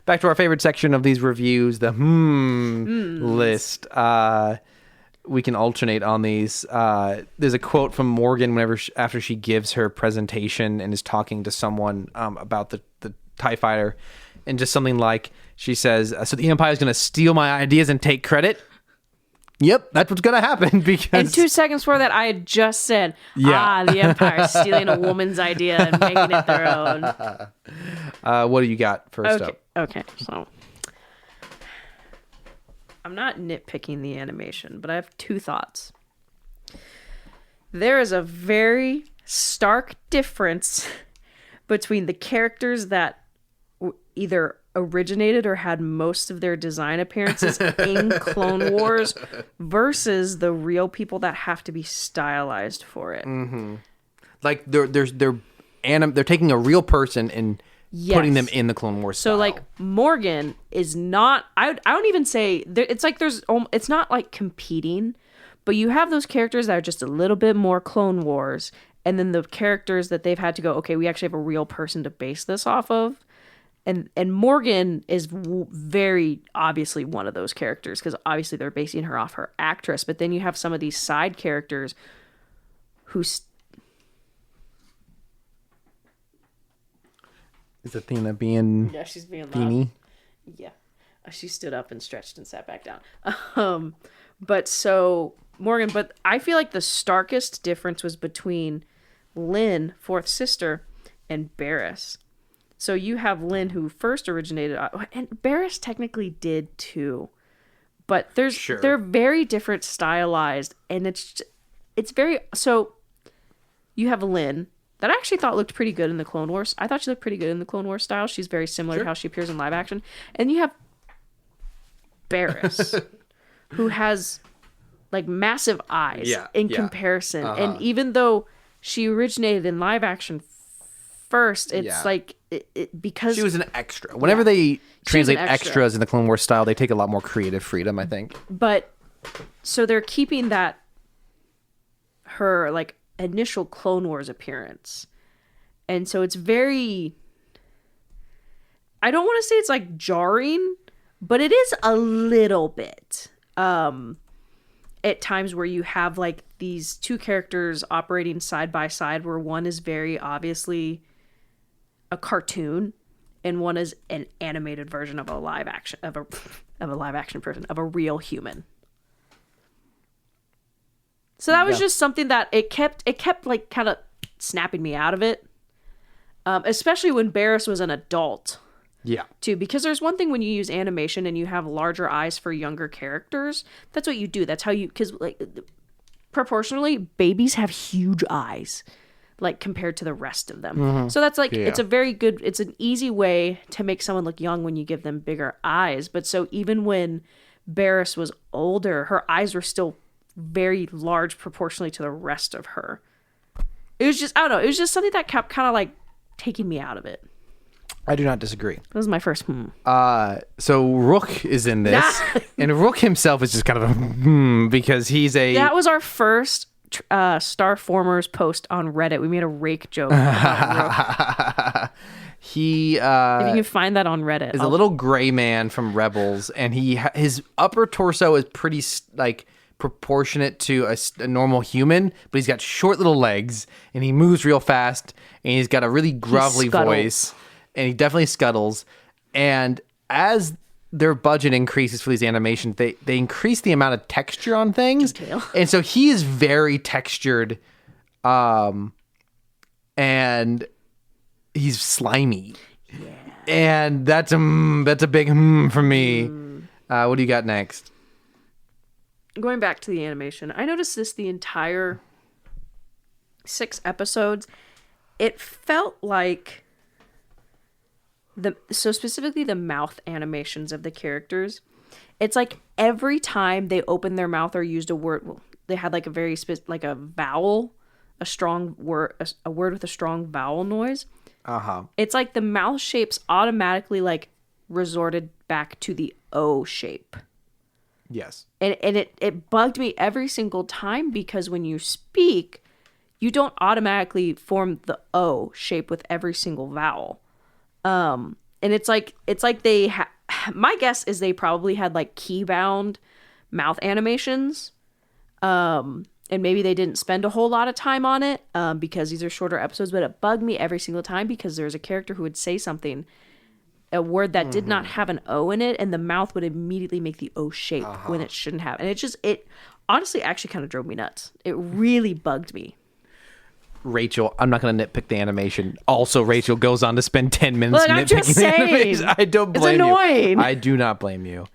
S3: Back to our favorite section of these reviews, the list. We can alternate on these. There's a quote from Morgan after she gives her presentation and is talking to someone about the TIE fighter, and just something like, she says, so the Empire is going to steal my ideas and take credit? Yep, that's what's going to happen. Because
S1: And 2 seconds before that, I had just said, the Empire stealing a woman's idea and making it their own.
S3: What do you got first up?
S1: Okay, so I'm not nitpicking the animation, but I have 2 thoughts. There is a very stark difference between the characters that either originated or had most of their design appearances in Clone Wars versus the real people that have to be stylized for it.
S3: Mm-hmm. Like they're taking a real person and putting them in the Clone Wars style.
S1: So like Morgan is not. I don't even say it's like it's not like competing, but you have those characters that are just a little bit more Clone Wars, and then the characters that they've had to go, okay, we actually have a real person to base this off of. And Morgan is very obviously one of those characters because obviously they're basing her off her actress. But then you have some of these side characters who... Is
S3: Athena being...
S1: Yeah, she's being
S3: beanie?
S1: Yeah. She stood up and stretched and sat back down. But so Morgan... But I feel like the starkest difference was between Lynn, Fourth Sister, and Barriss. So you have Lynn, who first originated, and Barriss technically did too, but they're very different stylized, and it's very, so you have Lynn that I actually thought looked pretty good in the Clone Wars. I thought she looked pretty good in the Clone Wars style. She's very similar to how she appears in live action. And you have Barriss, who has like massive eyes in comparison. And even though she originated in live action first, it's like because
S3: she was an extra. Whenever they translate extras in the Clone Wars style, they take a lot more creative freedom, I think.
S1: But so they're keeping that her like initial Clone Wars appearance, and so it's very, I don't want to say it's like jarring, but it is a little bit at times where you have like these 2 characters operating side by side, where one is very obviously a cartoon and one is an animated version of a live action of a real human. So that was just something that it kept like kind of snapping me out of it, especially when Barriss was an adult.
S3: Yeah.
S1: Too, because there's one thing when you use animation and you have larger eyes for younger characters. That's what you do. That's how you, because like proportionally, babies have huge eyes, like compared to the rest of them. Mm-hmm. So that's like, it's an easy way to make someone look young when you give them bigger eyes. But so even when Barriss was older, her eyes were still very large proportionally to the rest of her. It was just, I don't know, it was just something that kept kind of like taking me out of it.
S3: I do not disagree.
S1: That was my first
S3: So Rook is in this, and Rook himself is just kind of a because he's a...
S1: That was our first Starformers post on Reddit. We made a rake joke about Rook.
S3: He...
S1: if you can find that on Reddit.
S3: Is a little gray man from Rebels, and his upper torso is pretty, like, proportionate to a normal human, but he's got short little legs, and he moves real fast, and he's got a really grovelly voice. And he definitely scuttles. And as their budget increases for these animations, they increase the amount of texture on things. Detail. And so he is very textured. And he's slimy. Yeah. And that's a big for me. What do you got next?
S1: Going back to the animation, I noticed this the entire 6 episodes. it felt like specifically the mouth animations of the characters. It's like every time they opened their mouth or used a word, they had like a very like a vowel, a strong word, a word with a strong vowel noise. It's like the mouth shapes automatically like resorted back to the O shape.
S3: Yes.
S1: And it bugged me every single time because when you speak, you don't automatically form the O shape with every single vowel. And it's like they my guess is they probably had like key-bound mouth animations. And maybe they didn't spend a whole lot of time on it because these are shorter episodes, but it bugged me every single time because there's a character who would say something, a word that did not have an O in it, and the mouth would immediately make the O shape when it shouldn't have. And it honestly actually kind of drove me nuts. It really bugged me.
S3: Rachel, I'm not going to nitpick the animation. Also, Rachel goes on to spend 10 minutes nitpicking
S1: I'm just
S3: the animation.
S1: saying.
S3: I don't blame
S1: It's annoying.
S3: you. I do not blame you.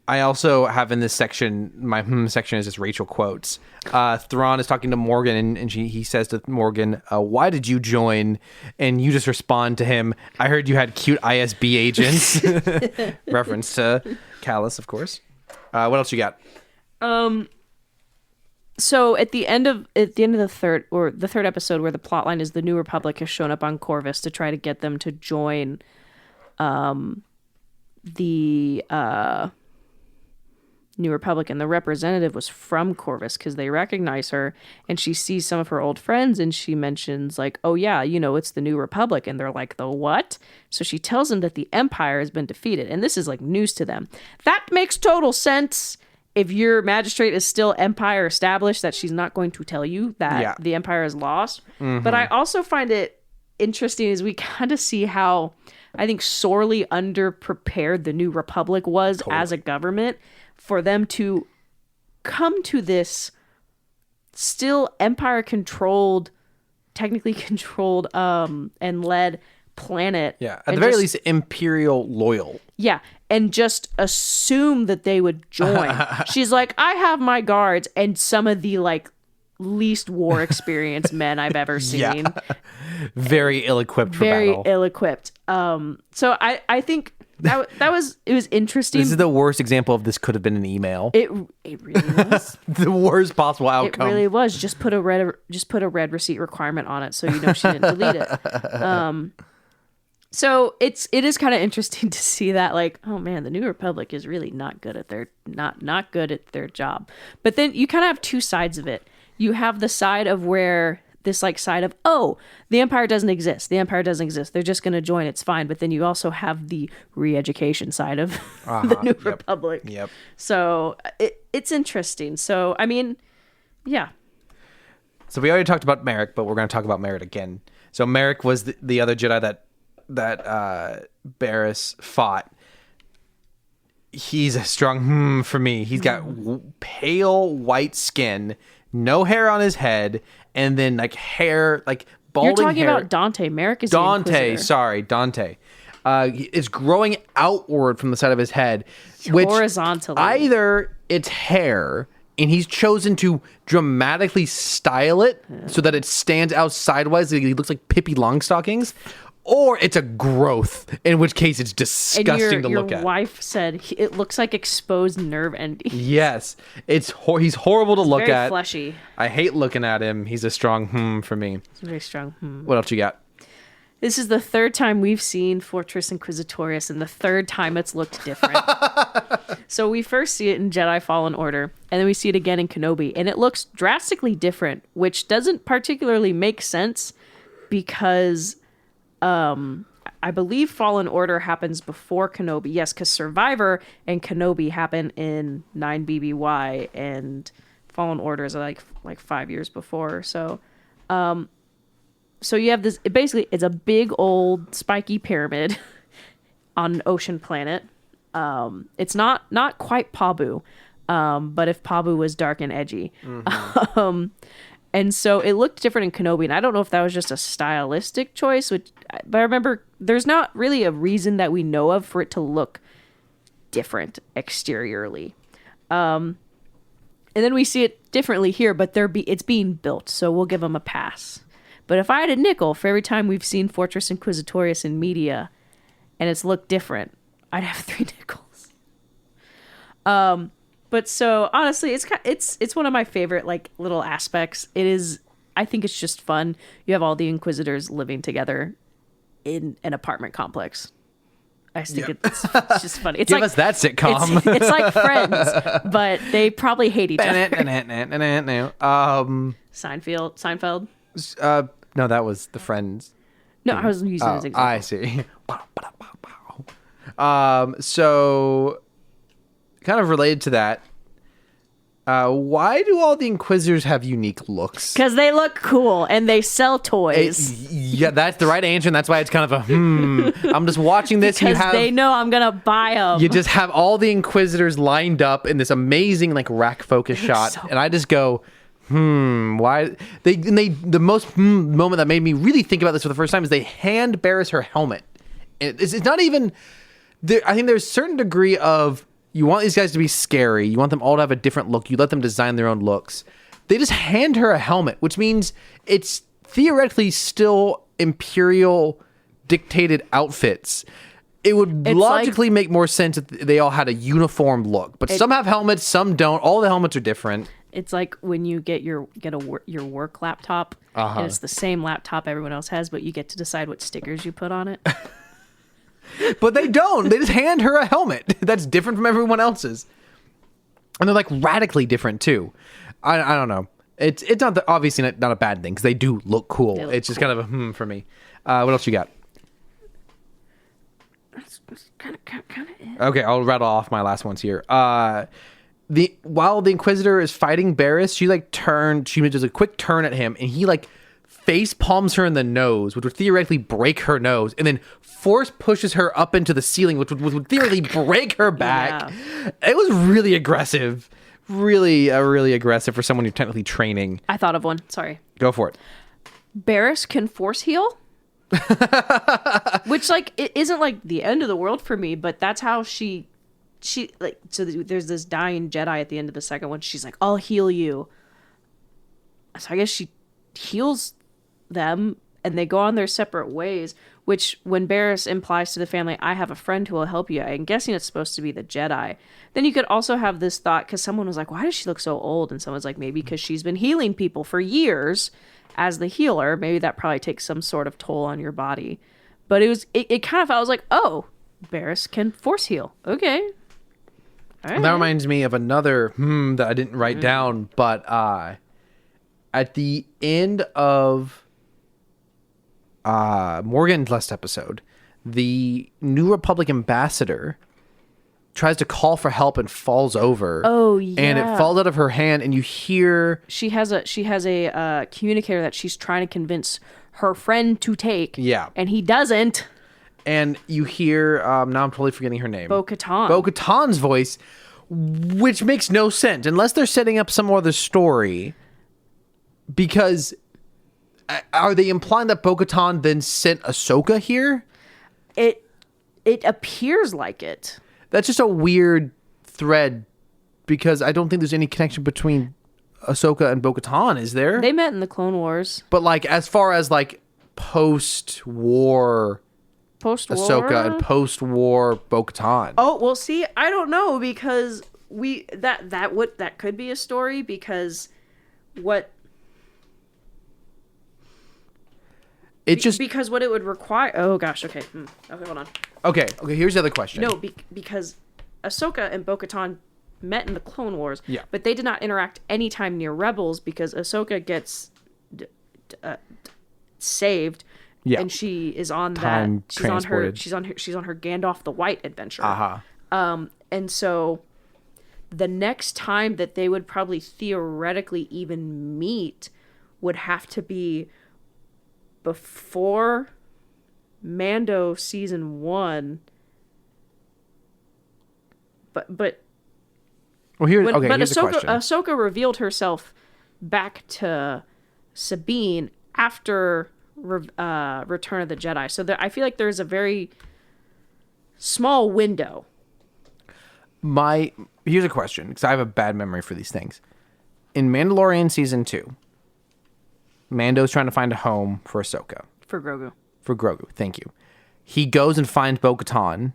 S3: I also have in this section, my section is just Rachel quotes. Thrawn is talking to Morgan, and he says to Morgan, why did you join? And you just respond to him, I heard you had cute ISB agents. Reference to Callus, of course. What else you got?
S1: So at the end of the third episode, where the plotline is the New Republic has shown up on Corvus to try to get them to join the New Republic, and the representative was from Corvus because they recognize her, and she sees some of her old friends, and she mentions like, oh yeah, it's the New Republic, and they're like, the what? So she tells them that the Empire has been defeated, and this is like news to them. That makes total sense. If your magistrate is still Empire established, that she's not going to tell you that the Empire is lost. But I also find it interesting as we kind of see how I think sorely underprepared the New Republic was as a government for them to come to this still Empire controlled, technically controlled and led planet.
S3: Yeah, at the very least, Imperial loyal.
S1: Yeah, and just assume that they would join. She's like, I have my guards, and some of the like least war experienced men I've ever seen.
S3: Yeah. Very ill-equipped for battle.
S1: Very ill-equipped. So I think it was interesting.
S3: This is the worst example of this could have been an email.
S1: It really was.
S3: The worst possible outcome.
S1: It really was. Just put a red receipt requirement on it so you know she didn't delete it. So it is kind of interesting to see that, like, oh man, the New Republic is really not good at their job. But then you kind of have two sides of it. You have the side of where this like side of, oh, the Empire doesn't exist. The Empire doesn't exist. They're just going to join. It's fine. But then you also have the re-education side of the New Republic. Yep. So it's interesting. So, I mean, yeah.
S3: So we already talked about Merrick, but we're going to talk about Merrick again. So Merrick was the other Jedi that Barriss fought. He's a strong for me. He's got pale white skin, no hair on his head, and then like hair, like balding hair.
S1: You're talking about Dante. Merrick is
S3: Dante.
S1: the Inquisitor.
S3: Sorry, Dante. It's growing outward from the side of his head, which
S1: horizontally.
S3: Either it's hair, and he's chosen to dramatically style it so that it stands out sideways. He looks like Pippi Longstockings. Or it's a growth, in which case it's disgusting to look at.
S1: Your wife said it looks like exposed nerve endings.
S3: Yes, he's horrible to look
S1: very
S3: at.
S1: Fleshy.
S3: I hate looking at him. He's a strong for me.
S1: It's very strong.
S3: What else you got?
S1: This is the third time we've seen Fortress Inquisitorius, and the third time it's looked different. So we first see it in Jedi Fallen Order, and then we see it again in Kenobi, and it looks drastically different, which doesn't particularly make sense because I believe Fallen Order happens before Kenobi. Yes, because Survivor and Kenobi happen in 9 BBY, and Fallen Order is like 5 years before. So, so you have this. It's a big old spiky pyramid on an ocean planet. It's not quite Pabu, but if Pabu was dark and edgy. And so it looked different in Kenobi, and I don't know if that was just a stylistic choice, but I remember there's not really a reason that we know of for it to look different exteriorly. And then we see it differently here, but it's being built, so we'll give them a pass. But if I had a nickel for every time we've seen Fortress Inquisitorius in media, and it's looked different, I'd have 3 nickels. But so honestly, it's one of my favorite like little aspects. It is. I think it's just fun. You have all the Inquisitors living together in an apartment complex. I just think it's just funny. It's
S3: Give us that sitcom.
S1: It's like Friends, but they probably hate each other. Seinfeld.
S3: No, that was the Friends.
S1: No, I was using it as an example.
S3: I see. So, kind of related to that, why do all the Inquisitors have unique looks?
S1: Because they look cool and they sell toys.
S3: Yeah, that's the right answer, and that's why it's kind of a I'm just watching this.
S1: Because they know I'm gonna buy them.
S3: You just have all the Inquisitors lined up in this amazing like rack focus shot, and I just go, why? The most moment that made me really think about this for the first time is they hand Barris her helmet. It's not even. I think there's a certain degree of. You want these guys to be scary. You want them all to have a different look. You let them design their own looks. They just hand her a helmet, which means it's theoretically still Imperial dictated outfits. It would logically make more sense if they all had a uniform look. But some have helmets, some don't. All the helmets are different.
S1: It's like when you get your work laptop, and it's the same laptop everyone else has, but you get to decide what stickers you put on it.
S3: But they don't. They just hand her a helmet that's different from everyone else's. And they're like radically different too. I don't know. It's not obviously not a bad thing because they do look cool. It's just kind of a for me. What else you got?
S1: That's kind of it.
S3: Okay, I'll rattle off my last ones here. While the Inquisitor is fighting Barris, she does a quick turn at him, and he like face palms her in the nose, which would theoretically break her nose, and then force pushes her up into the ceiling, which would theoretically break her back. Yeah. It was really aggressive. Really aggressive for someone you're technically training.
S1: I thought of one. Sorry.
S3: Go for it.
S1: Barris can force heal. Which, like, it isn't, like, the end of the world for me, but that's how she like, so there's this dying Jedi at the end of the second one. She's like, I'll heal you. So I guess she heals them, and they go on their separate ways, which when Barris implies to the family, I have a friend who will help you, I'm guessing it's supposed to be the Jedi. Then you could also have this thought, because someone was like, why does she look so old? And someone's like, maybe because she's been healing people for years as the healer. Maybe that probably takes some sort of toll on your body. But it kind of, I was like, oh, Barris can force heal. Okay. All right.
S3: That reminds me of another that I didn't write down, but at the end of Morgan's last episode, the New Republic ambassador tries to call for help and falls over.
S1: Oh yeah,
S3: and it falls out of her hand, and you hear
S1: she has a communicator that she's trying to convince her friend to take.
S3: Yeah,
S1: and he doesn't.
S3: And you hear now I'm totally forgetting her name.
S1: Bo-Katan.
S3: Bo-Katan's voice, which makes no sense unless they're setting up some other story. Because are they implying that Bo-Katan then sent Ahsoka here?
S1: It appears like it.
S3: That's just a weird thread because I don't think there's any connection between Ahsoka and Bo-Katan, is there?
S1: They met in the Clone Wars.
S3: But like as far as like post-war Ahsoka and post-war Bo-Katan.
S1: Oh, well, see, I don't know because that could be a story because what because what it would require. Oh gosh, okay. Okay, hold on.
S3: Okay, here's the other question.
S1: No, because Ahsoka and Bo-Katan met in the Clone Wars,
S3: yeah,
S1: but they did not interact anytime near Rebels because Ahsoka gets saved. Yeah. And she is on
S3: Time
S1: she's
S3: transported.
S1: She's on her Gandalf the White adventure. And so the next time that they would probably theoretically even meet would have to be before Mando season 1. But
S3: well, here's the question.
S1: Ahsoka revealed herself back to Sabine after Return of the Jedi. So I feel like there's a very small window.
S3: Here's a question, because I have a bad memory for these things. in Mandalorian season 2, Mando's trying to find a home for Ahsoka.
S1: For Grogu.
S3: For Grogu, thank you. He goes and finds Bo-Katan.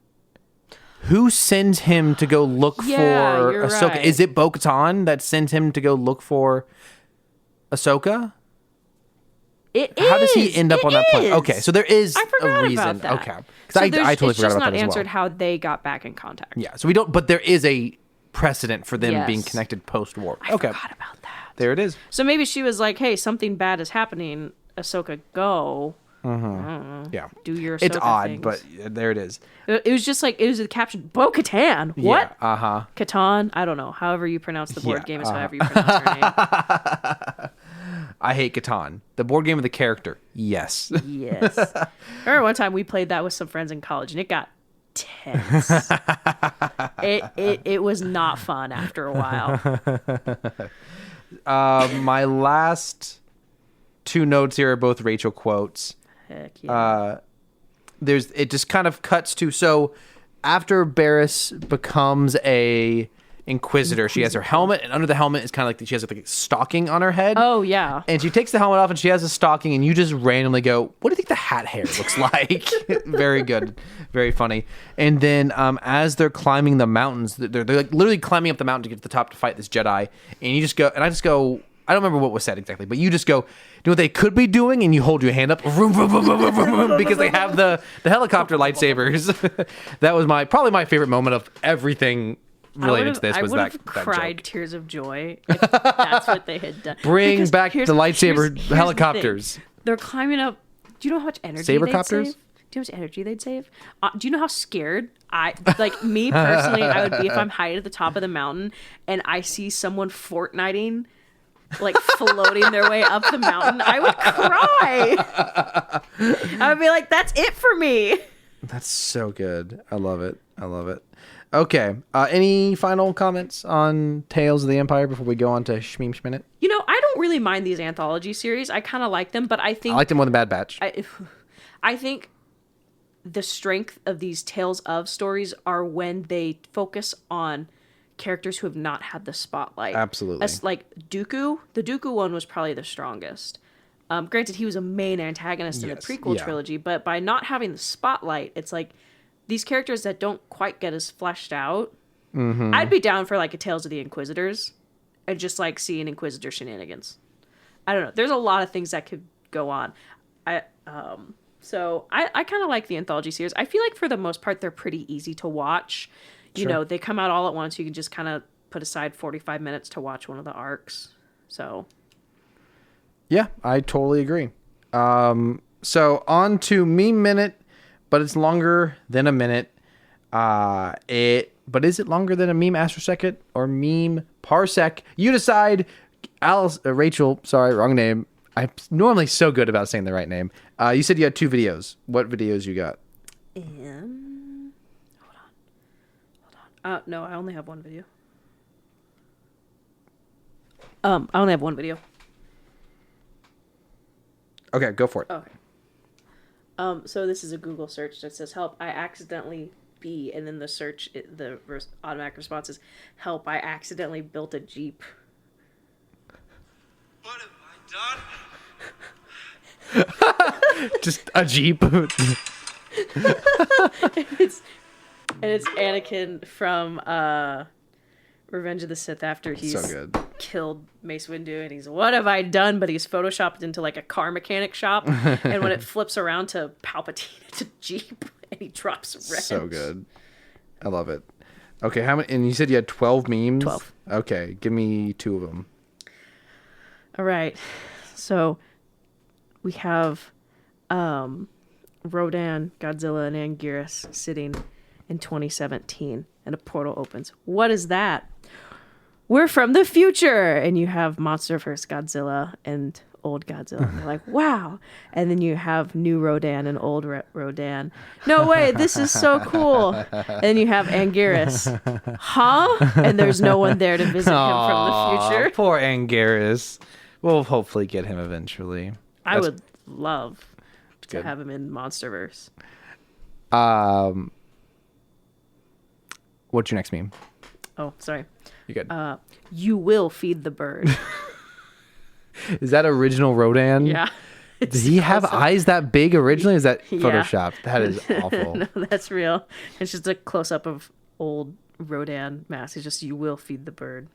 S3: Who sends him to go look for Ahsoka?
S1: Right.
S3: Is it Bo-Katan that sends him to go look for Ahsoka? How does he end up on that planet? Okay, so there is a reason.
S1: About that.
S3: Okay, because I totally forgot about that as well.
S1: It's just not answered how they got back in contact.
S3: Yeah, so we don't. But there is a precedent for them being connected post-war.
S1: I forgot about that.
S3: There it is.
S1: So maybe she was like, "Hey, something bad is happening. Ahsoka, go."
S3: Yeah,
S1: do your Ahsoka
S3: it's odd,
S1: things.
S3: but there it is.
S1: It was just like, it was the caption, Bo-Katan. What?
S3: Yeah,
S1: Katan? I don't know. However you pronounce the board game is however you pronounce her name.
S3: I hate Catan. The board game of the character. Yes.
S1: Yes. I remember one time we played that with some friends in college, and it got tense. It was not fun after a while.
S3: My last 2 notes here are both Rachel quotes.
S1: Heck yeah.
S3: It just kind of cuts to, so after Barriss becomes a Inquisitor, she has her helmet, and under the helmet is kind of like she has like a stocking on her head.
S1: Oh yeah.
S3: And she takes the helmet off and she has a stocking, and you just randomly go, what do you think the hat hair looks like? Very good. Very funny. And then as they're climbing the mountains, they're like literally climbing up the mountain to get to the top to fight this Jedi. And you just go, and I just go, I don't remember what was said exactly, but you just go, you know what they could be doing? And you hold your hand up because they have the helicopter lightsabers. That was probably my favorite moment of everything related to this. Was
S1: I would
S3: that
S1: have cried
S3: joke.
S1: Tears of joy if that's what they had done.
S3: Bring
S1: Because
S3: back the lightsaber
S1: here's the
S3: helicopters.
S1: thing. They're climbing up. Do you know how much energy
S3: Sabercopters?
S1: they'd save? Do you know how much energy they'd save? Do you know how scared me personally, I would be if I'm high at the top of the mountain and I see someone Fortniting, like floating their way up the mountain? I would cry. I would be like, that's it for me.
S3: That's so good. I love it. Okay. Any final comments on Tales of the Empire before we go on to Shmeem Schminute?
S1: You know, I don't really mind these anthology series. I kind of like them, but I think
S3: I like them more than Bad Batch.
S1: I think the strength of these Tales of stories are when they focus on characters who have not had the spotlight.
S3: Absolutely.
S1: As like Dooku. The Dooku one was probably the strongest. Granted, he was a main antagonist in the prequel trilogy, but by not having the spotlight, it's like these characters that don't quite get as fleshed out. Mm-hmm. I'd be down for like a Tales of the Inquisitors and just like seeing Inquisitor shenanigans. I don't know. There's a lot of things that could go on. So I kind of like the anthology series. I feel like for the most part, they're pretty easy to watch. You know, they come out all at once. You can just kind of put aside 45 minutes to watch one of the arcs. So.
S3: Yeah, I totally agree. So on to Meme Minute, but it's longer than a minute. But is it longer than a meme astrosecond or meme parsec? You decide. Rachel, sorry, wrong name. I'm normally so good about saying the right name. You said you had 2 videos. What videos you got?
S1: Hold on. No, I only have one video. I only have one video.
S3: Okay, go for it.
S1: Okay. So this is a Google search that says, help, I accidentally be, and then the search, automatic response is, help, I accidentally built a Jeep.
S4: What have I done?
S3: Just a Jeep.
S1: It's Anakin from Revenge of the Sith after he's
S3: So good.
S1: killed Mace Windu, and he's, what have I done? But he's photoshopped into like a car mechanic shop, and when it flips around to Palpatine, it's a Jeep, and he drops Revenge.
S3: So good. I love it. Okay, how many? And you said you had 12 memes?
S1: 12.
S3: Okay, give me 2 of them.
S1: All right. So we have Rodan, Godzilla, and Anguirus sitting in 2017, and a portal opens. What is that? We're from the future! And you have Monsterverse Godzilla and old Godzilla. And they're like, wow. And then you have new Rodan and old Rodan. No way, this is so cool. And then you have Anguirus. Huh? And there's no one there to visit him from the future.
S3: Poor Anguirus. We'll hopefully get him eventually.
S1: I would love to have him in Monsterverse.
S3: What's your next meme?
S1: Oh, sorry.
S3: You good?
S1: You will feed the bird.
S3: Is that original Rodan?
S1: Yeah.
S3: Did he have eyes that big originally? Is that
S1: Yeah.
S3: photoshopped? That is awful.
S1: No, that's real. It's just a close up of old Rodan mask. It's just you will feed the bird.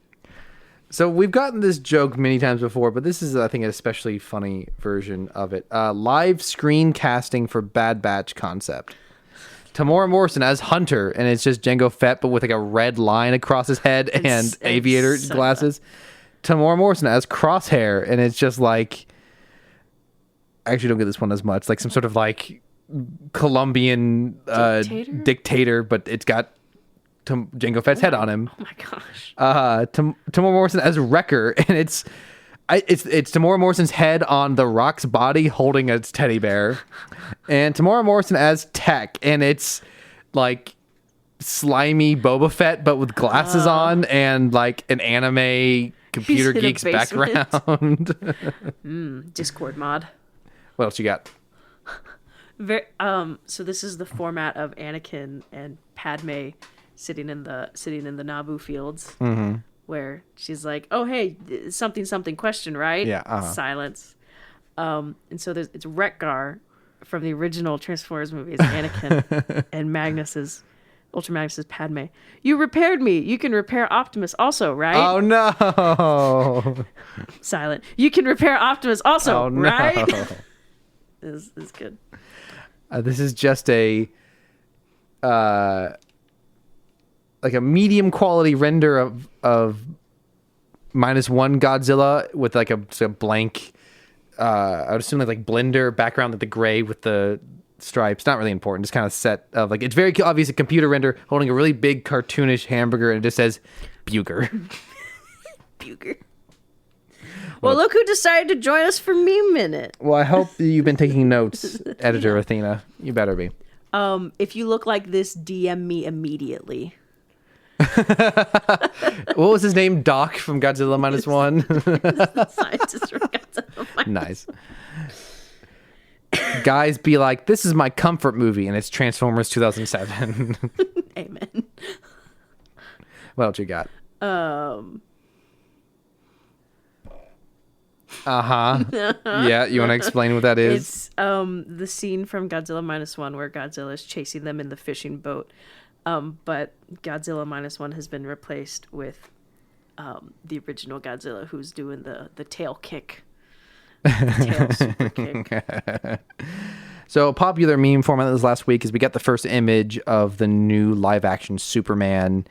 S3: So we've gotten this joke many times before, but this is, I think, an especially funny version of it. Live screen casting for Bad Batch concept. Tamora Morrison as Hunter, and it's just Jango Fett, but with like a red line across his head and aviator glasses. Tamora Morrison as Crosshair, and it's just like... I actually don't get this one as much. Like some sort of like Colombian dictator, but it's got Jango Fett's head on him.
S1: Oh my gosh.
S3: Tamora Morrison as Wrecker, and it's Tamora Morrison's head on the Rock's body holding its teddy bear, and Tamora Morrison as Tech, and it's like slimy Boba Fett but with glasses on and like an anime computer geeks background.
S1: Discord mod.
S3: What else you got?
S1: So this is the format of Anakin and Padme sitting in the Naboo fields, where she's like, "Oh hey, something question, right?"
S3: Yeah.
S1: Silence. And so it's Wreck-Gar from the original Transformers movies, Anakin, and Ultra Magnus is Padme. You repaired me. You can repair Optimus also, right?
S3: Oh no!
S1: Silent. You can repair Optimus also,
S3: Oh no!
S1: right? Is good.
S3: This is just a like a medium quality render of -1 Godzilla with like a blank. I would assume like blender background, like the gray with the stripes. Not really important. Just kind of set of like it's very obvious a computer render holding a really big cartoonish hamburger, and it just says Buger.
S1: Buger. Well, look who decided to join us for Meme Minute.
S3: Well, I hope you've been taking notes, Editor Athena. You better be.
S1: If you look like this, DM me immediately.
S3: What was his name? Doc from Godzilla -1.
S1: Scientist from Godzilla.
S3: Nice. Guys be like, this is my comfort movie, and it's Transformers 2007.
S1: Amen.
S3: What else you got? Yeah, you want to explain what that is?
S1: It's the scene from Godzilla -1 where Godzilla is chasing them in the fishing boat. But Godzilla -1 has been replaced with the original Godzilla, who's doing the tail kick. Tail super kick.
S3: So a popular meme format this last week is we got the first image of the new live action Superman,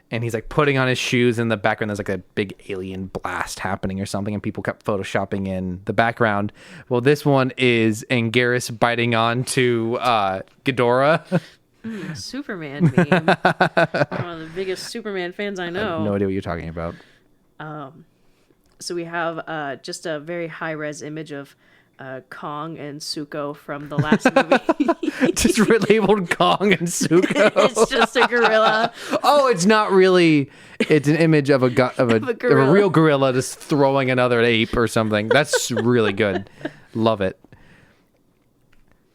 S3: and he's like putting on his shoes. In the background there's like a big alien blast happening or something, and people kept photoshopping in the background. Well, this one is Anguirus biting on to Ghidorah.
S1: Superman meme. One of the biggest Superman fans I know.
S3: I have no idea what you're talking about.
S1: So we have just a very high-res image of Kong and Zuko from the last movie.
S3: Just relabeled Kong and Zuko.
S1: It's just a gorilla.
S3: Oh, it's not really. It's an image of a real gorilla just throwing another ape or something. That's really good. Love it.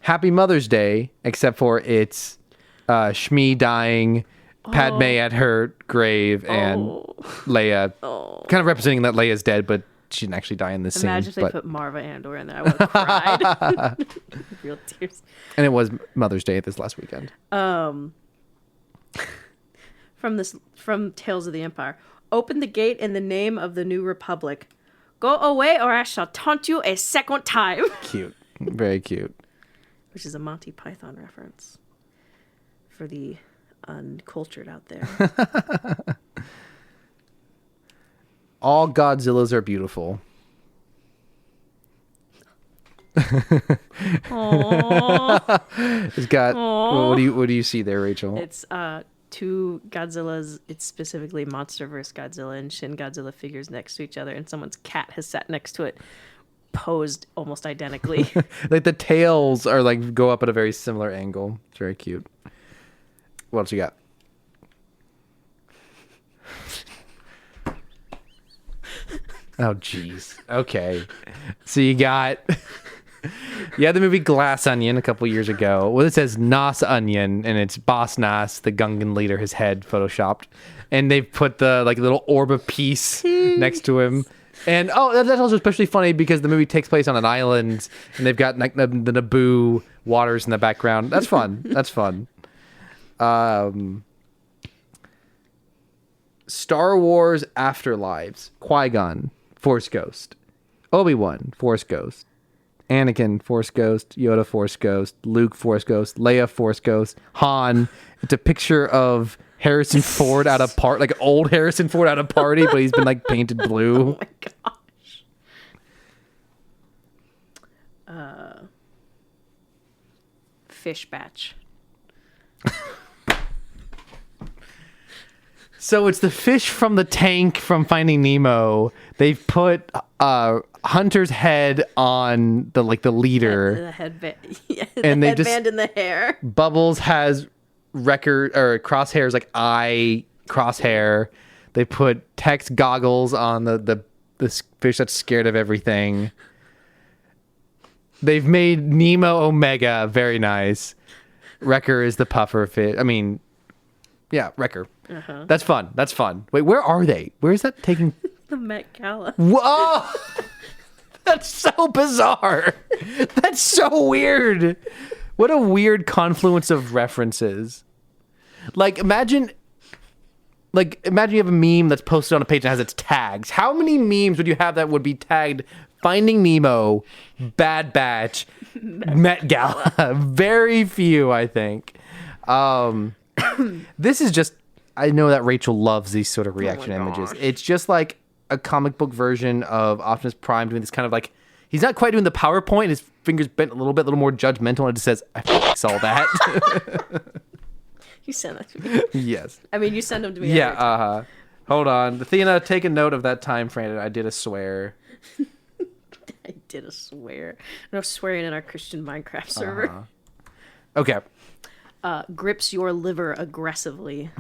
S3: Happy Mother's Day, except for it's Shmi dying, Padme at her grave, and Leia kind of representing that Leia's dead, but she didn't actually die in this scene.
S1: Imagine if they put Marva Andor in there. I would have cried. Real tears.
S3: And it was Mother's Day this last weekend.
S1: From Tales of the Empire. Open the gate in the name of the new republic. Go away or I shall taunt you a second time.
S3: Cute. Very cute.
S1: Which is a Monty Python reference for the uncultured out there.
S3: All Godzillas are beautiful. It's got. What do you see there, Rachel?
S1: It's two Godzillas. It's specifically MonsterVerse Godzilla and Shin Godzilla figures next to each other, and someone's cat has sat next to it, posed almost identically.
S3: Like the tails are like go up at a very similar angle. It's very cute. What else you got? Oh, jeez. Okay. So you got You had the movie Glass Onion a couple years ago. Well, it says Nas Onion, and it's Boss Nas, the Gungan leader, his head photoshopped. And they've put the little orb of peace next to him. And that's also especially funny because the movie takes place on an island, and they've got the Naboo waters in the background. That's fun. That's fun. Star Wars Afterlives. Qui-Gon, Force Ghost. Obi-Wan, Force Ghost. Anakin, Force Ghost. Yoda, Force Ghost. Luke, Force Ghost. Leia, Force Ghost. Han. It's a picture of Harrison Ford at a part, like old Harrison Ford at a party, but he's been painted blue.
S1: Oh my gosh. Fish batch.
S3: So it's the fish from the tank from Finding Nemo. They've put Hunter's head on the leader.
S1: The headband. Yeah,
S3: And
S1: the
S3: they just-
S1: headband in the hair.
S3: Bubbles has Crosshair's eye crosshair. They put Tex goggles on the fish that's scared of everything. They've made Nemo Omega very nice. Wrecker is the puffer fish. I mean, yeah, Wrecker.
S1: Uh-huh.
S3: That's fun. That's fun. Wait, where are they? Where is that taking?
S1: The Met Gala.
S3: Whoa! That's so bizarre. That's so weird. What a weird confluence of references. Imagine you have a meme that's posted on a page that has its tags. How many memes would you have that would be tagged Finding Nemo, Bad Batch, Met Gala? Very few, I think. This is just, I know that Rachel loves these sort of reaction images. It's just like a comic book version of Optimus Prime doing this kind of he's not quite doing the PowerPoint. His fingers bent a little more judgmental, and it just says, I saw that.
S1: You sent that to me.
S3: Yes.
S1: I mean, you send them to me.
S3: Yeah,
S1: every time.
S3: Hold on. Athena, take a note of that time frame. I did a swear.
S1: I did a swear. No swearing in our Christian Minecraft server.
S3: Okay.
S1: Grips your liver aggressively.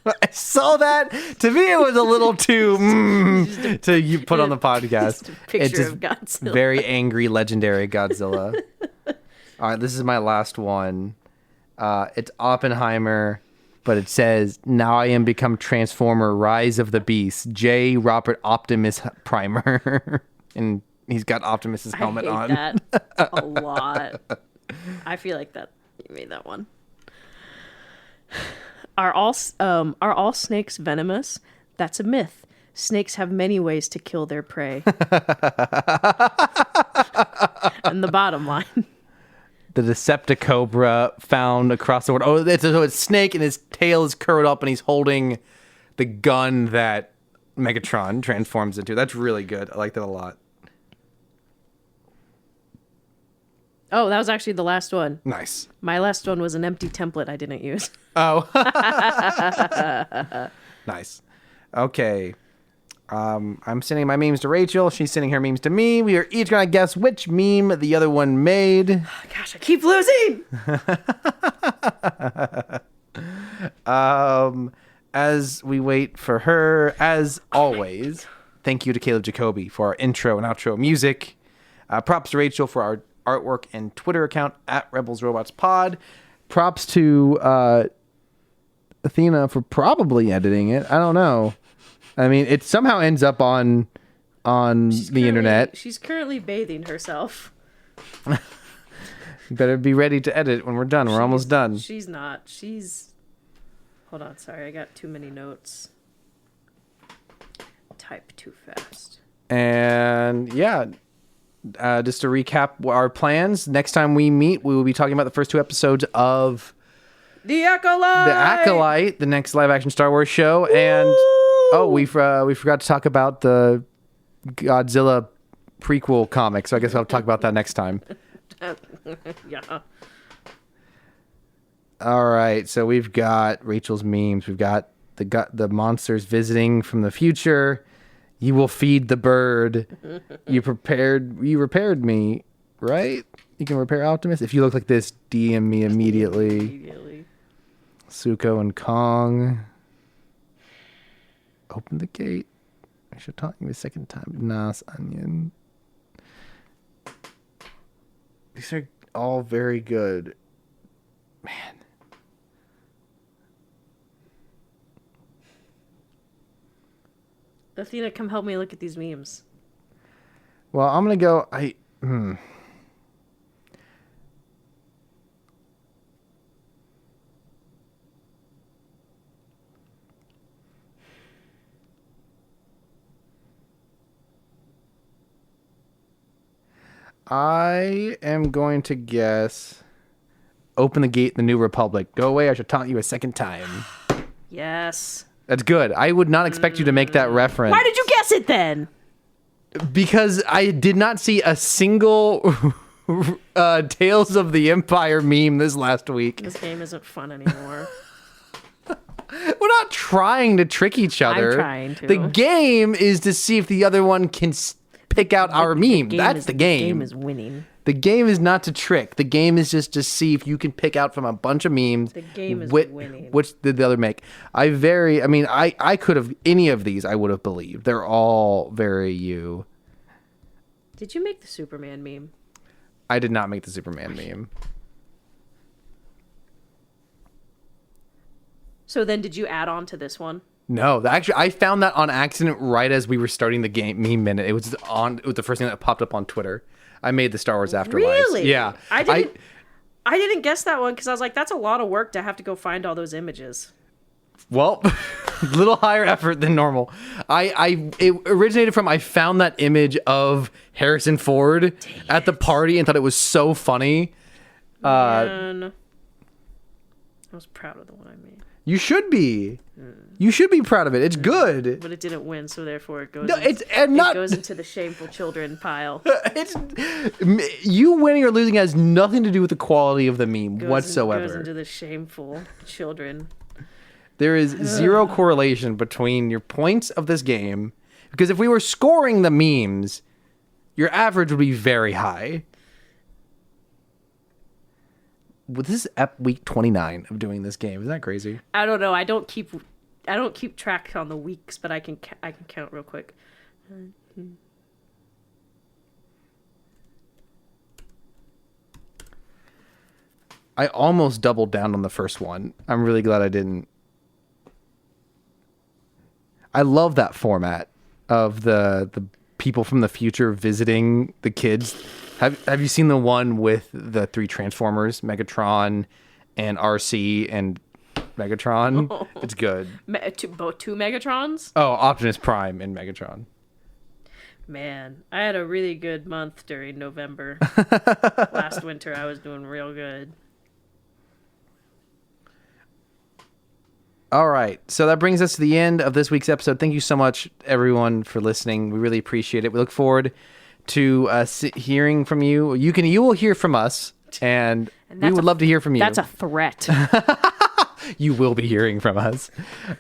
S3: I saw that. To me, it was a little too to you put on the podcast.
S1: Just a picture of Godzilla.
S3: Very angry, legendary Godzilla. All right, this is my last one. It's Oppenheimer, but it says, "Now I am become Transformer, Rise of the Beast, J. Robert Optimus Primer," and he's got Optimus's helmet
S1: I hate
S3: on.
S1: that a lot. I feel like that you made that one. Are all snakes venomous? That's a myth. Snakes have many ways to kill their prey. And the bottom line.
S3: The Decepticobra found across the world. Oh, it's a snake, and his tail is curled up, and he's holding the gun that Megatron transforms into. That's really good. I like that a lot.
S1: Oh, that was actually the last one.
S3: Nice.
S1: My last one was an empty template I didn't use.
S3: Oh. Nice. Okay. I'm sending my memes to Rachel. She's sending her memes to me. We are each going to guess which meme the other one made.
S1: Gosh, I keep losing!
S3: As we wait for her, as always, thank you to Caleb Jacoby for our intro and outro music. Props to Rachel for our artwork and Twitter account at Rebels Robots Pod. Props to Athena for probably editing it. I don't know. I mean, it somehow ends up on the internet.
S1: She's currently bathing herself.
S3: You better be ready to edit when we're done. We're almost done.
S1: She's not. She's... Hold on, sorry. I got too many notes. Type too fast.
S3: And yeah, just to recap our plans, next time we meet, we will be talking about the first two episodes of
S1: The Acolyte!
S3: the next live action Star Wars show. And we forgot to talk about the Godzilla prequel comic, so I guess I'll talk about that next time.
S1: Yeah.
S3: All right, so we've got Rachel's memes. We've got the monsters visiting from the future. You will feed the bird. You repaired me, right? You can repair Optimus. If you look like this, DM me immediately. Suko and Kong. Open the gate. I should talk to you a second time. Nas Onion. These are all very good. Man.
S1: Athena, come help me look at these memes.
S3: Well, I'm going to go... I am going to guess... Open the gate, the New Republic. Go away, I shall taunt you a second time.
S1: Yes.
S3: That's good. I would not expect you to make that reference.
S1: Why did you guess it then?
S3: Because I did not see a single Tales of the Empire meme this last week.
S1: This game isn't fun anymore.
S3: We're not trying to trick each other.
S1: I'm trying to.
S3: The game is to see if the other one can pick out our meme. That's the game.
S1: The game is winning.
S3: The game is not to trick. The game is just to see if you can pick out from a bunch of memes.
S1: The game is winning.
S3: Which did the other make? I could have, any of these I would have believed. They're all very you.
S1: Did you make the Superman meme?
S3: I did not make the Superman meme.
S1: So then did you add on to this one?
S3: No, actually, I found that on accident right as we were starting the game meme minute. It was the first thing that popped up on Twitter. I made the Star Wars Afterlives.
S1: Really?
S3: Yeah.
S1: I didn't guess that one because I was like, that's a lot of work to have to go find all those images.
S3: Well, a little higher effort than normal. It originated from, I found that image of Harrison Ford at the party and thought it was so funny.
S1: Man. I was proud of the one I made.
S3: You should be. You should be proud of it. It's good.
S1: But it didn't win, so therefore it goes.
S3: No,
S1: it goes into the shameful children pile.
S3: You winning or losing has nothing to do with the quality of the meme whatsoever.
S1: Goes into the shameful children.
S3: There is zero correlation between your points of this game, because if we were scoring the memes, your average would be very high. Well, this is week 29 of doing this game. Isn't that crazy?
S1: I don't know. I don't keep track on the weeks, but I can count real quick.
S3: I almost doubled down on the first one. I'm really glad I didn't. I love that format of the people from the future visiting the kids. Have you seen the one with the three Transformers, Megatron and RC and Megatron? Oh. It's good.
S1: Two Megatrons?
S3: Oh, Optimus Prime and Megatron.
S1: Man, I had a really good month during November. Last winter, I was doing real good.
S3: All right. So that brings us to the end of this week's episode. Thank you so much, everyone, for listening. We really appreciate it. We look forward to hearing from you. You will hear from us, and we would love to hear from you.
S1: That's a threat.
S3: You will be hearing from us.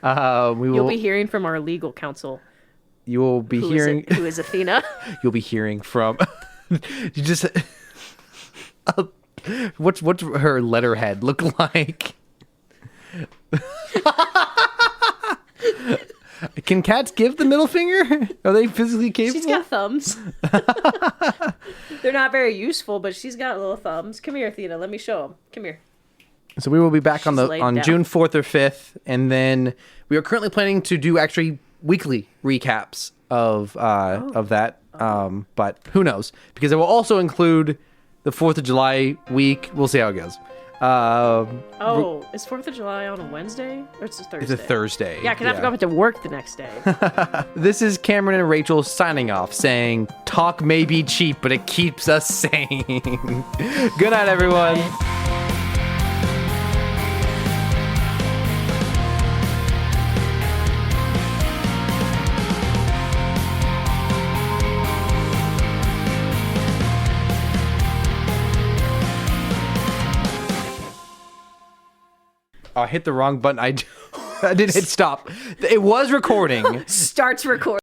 S1: You'll be hearing from our legal counsel.
S3: You will be hearing.
S1: Who is Athena?
S3: You'll be hearing from. You just. What's her letterhead look like? Can cats give the middle finger? Are they physically capable?
S1: She's got thumbs. They're not very useful, but she's got little thumbs. Come here, Athena. Let me show them. Come here.
S3: So we will be back on
S1: down.
S3: June 4th or 5th, and then we are currently planning to do actually weekly recaps of that. But who knows? Because it will also include the 4th of July week. We'll see how it goes.
S1: Is 4th of July on a Wednesday? Or it's a Thursday?
S3: It's a Thursday.
S1: Yeah, because I have to go back to work the next day.
S3: This is Cameron and Rachel signing off, saying, talk may be cheap, but it keeps us sane. Good night, everyone.
S1: Bye.
S3: I hit the wrong button. I didn't hit stop. It was recording.
S1: Starts recording.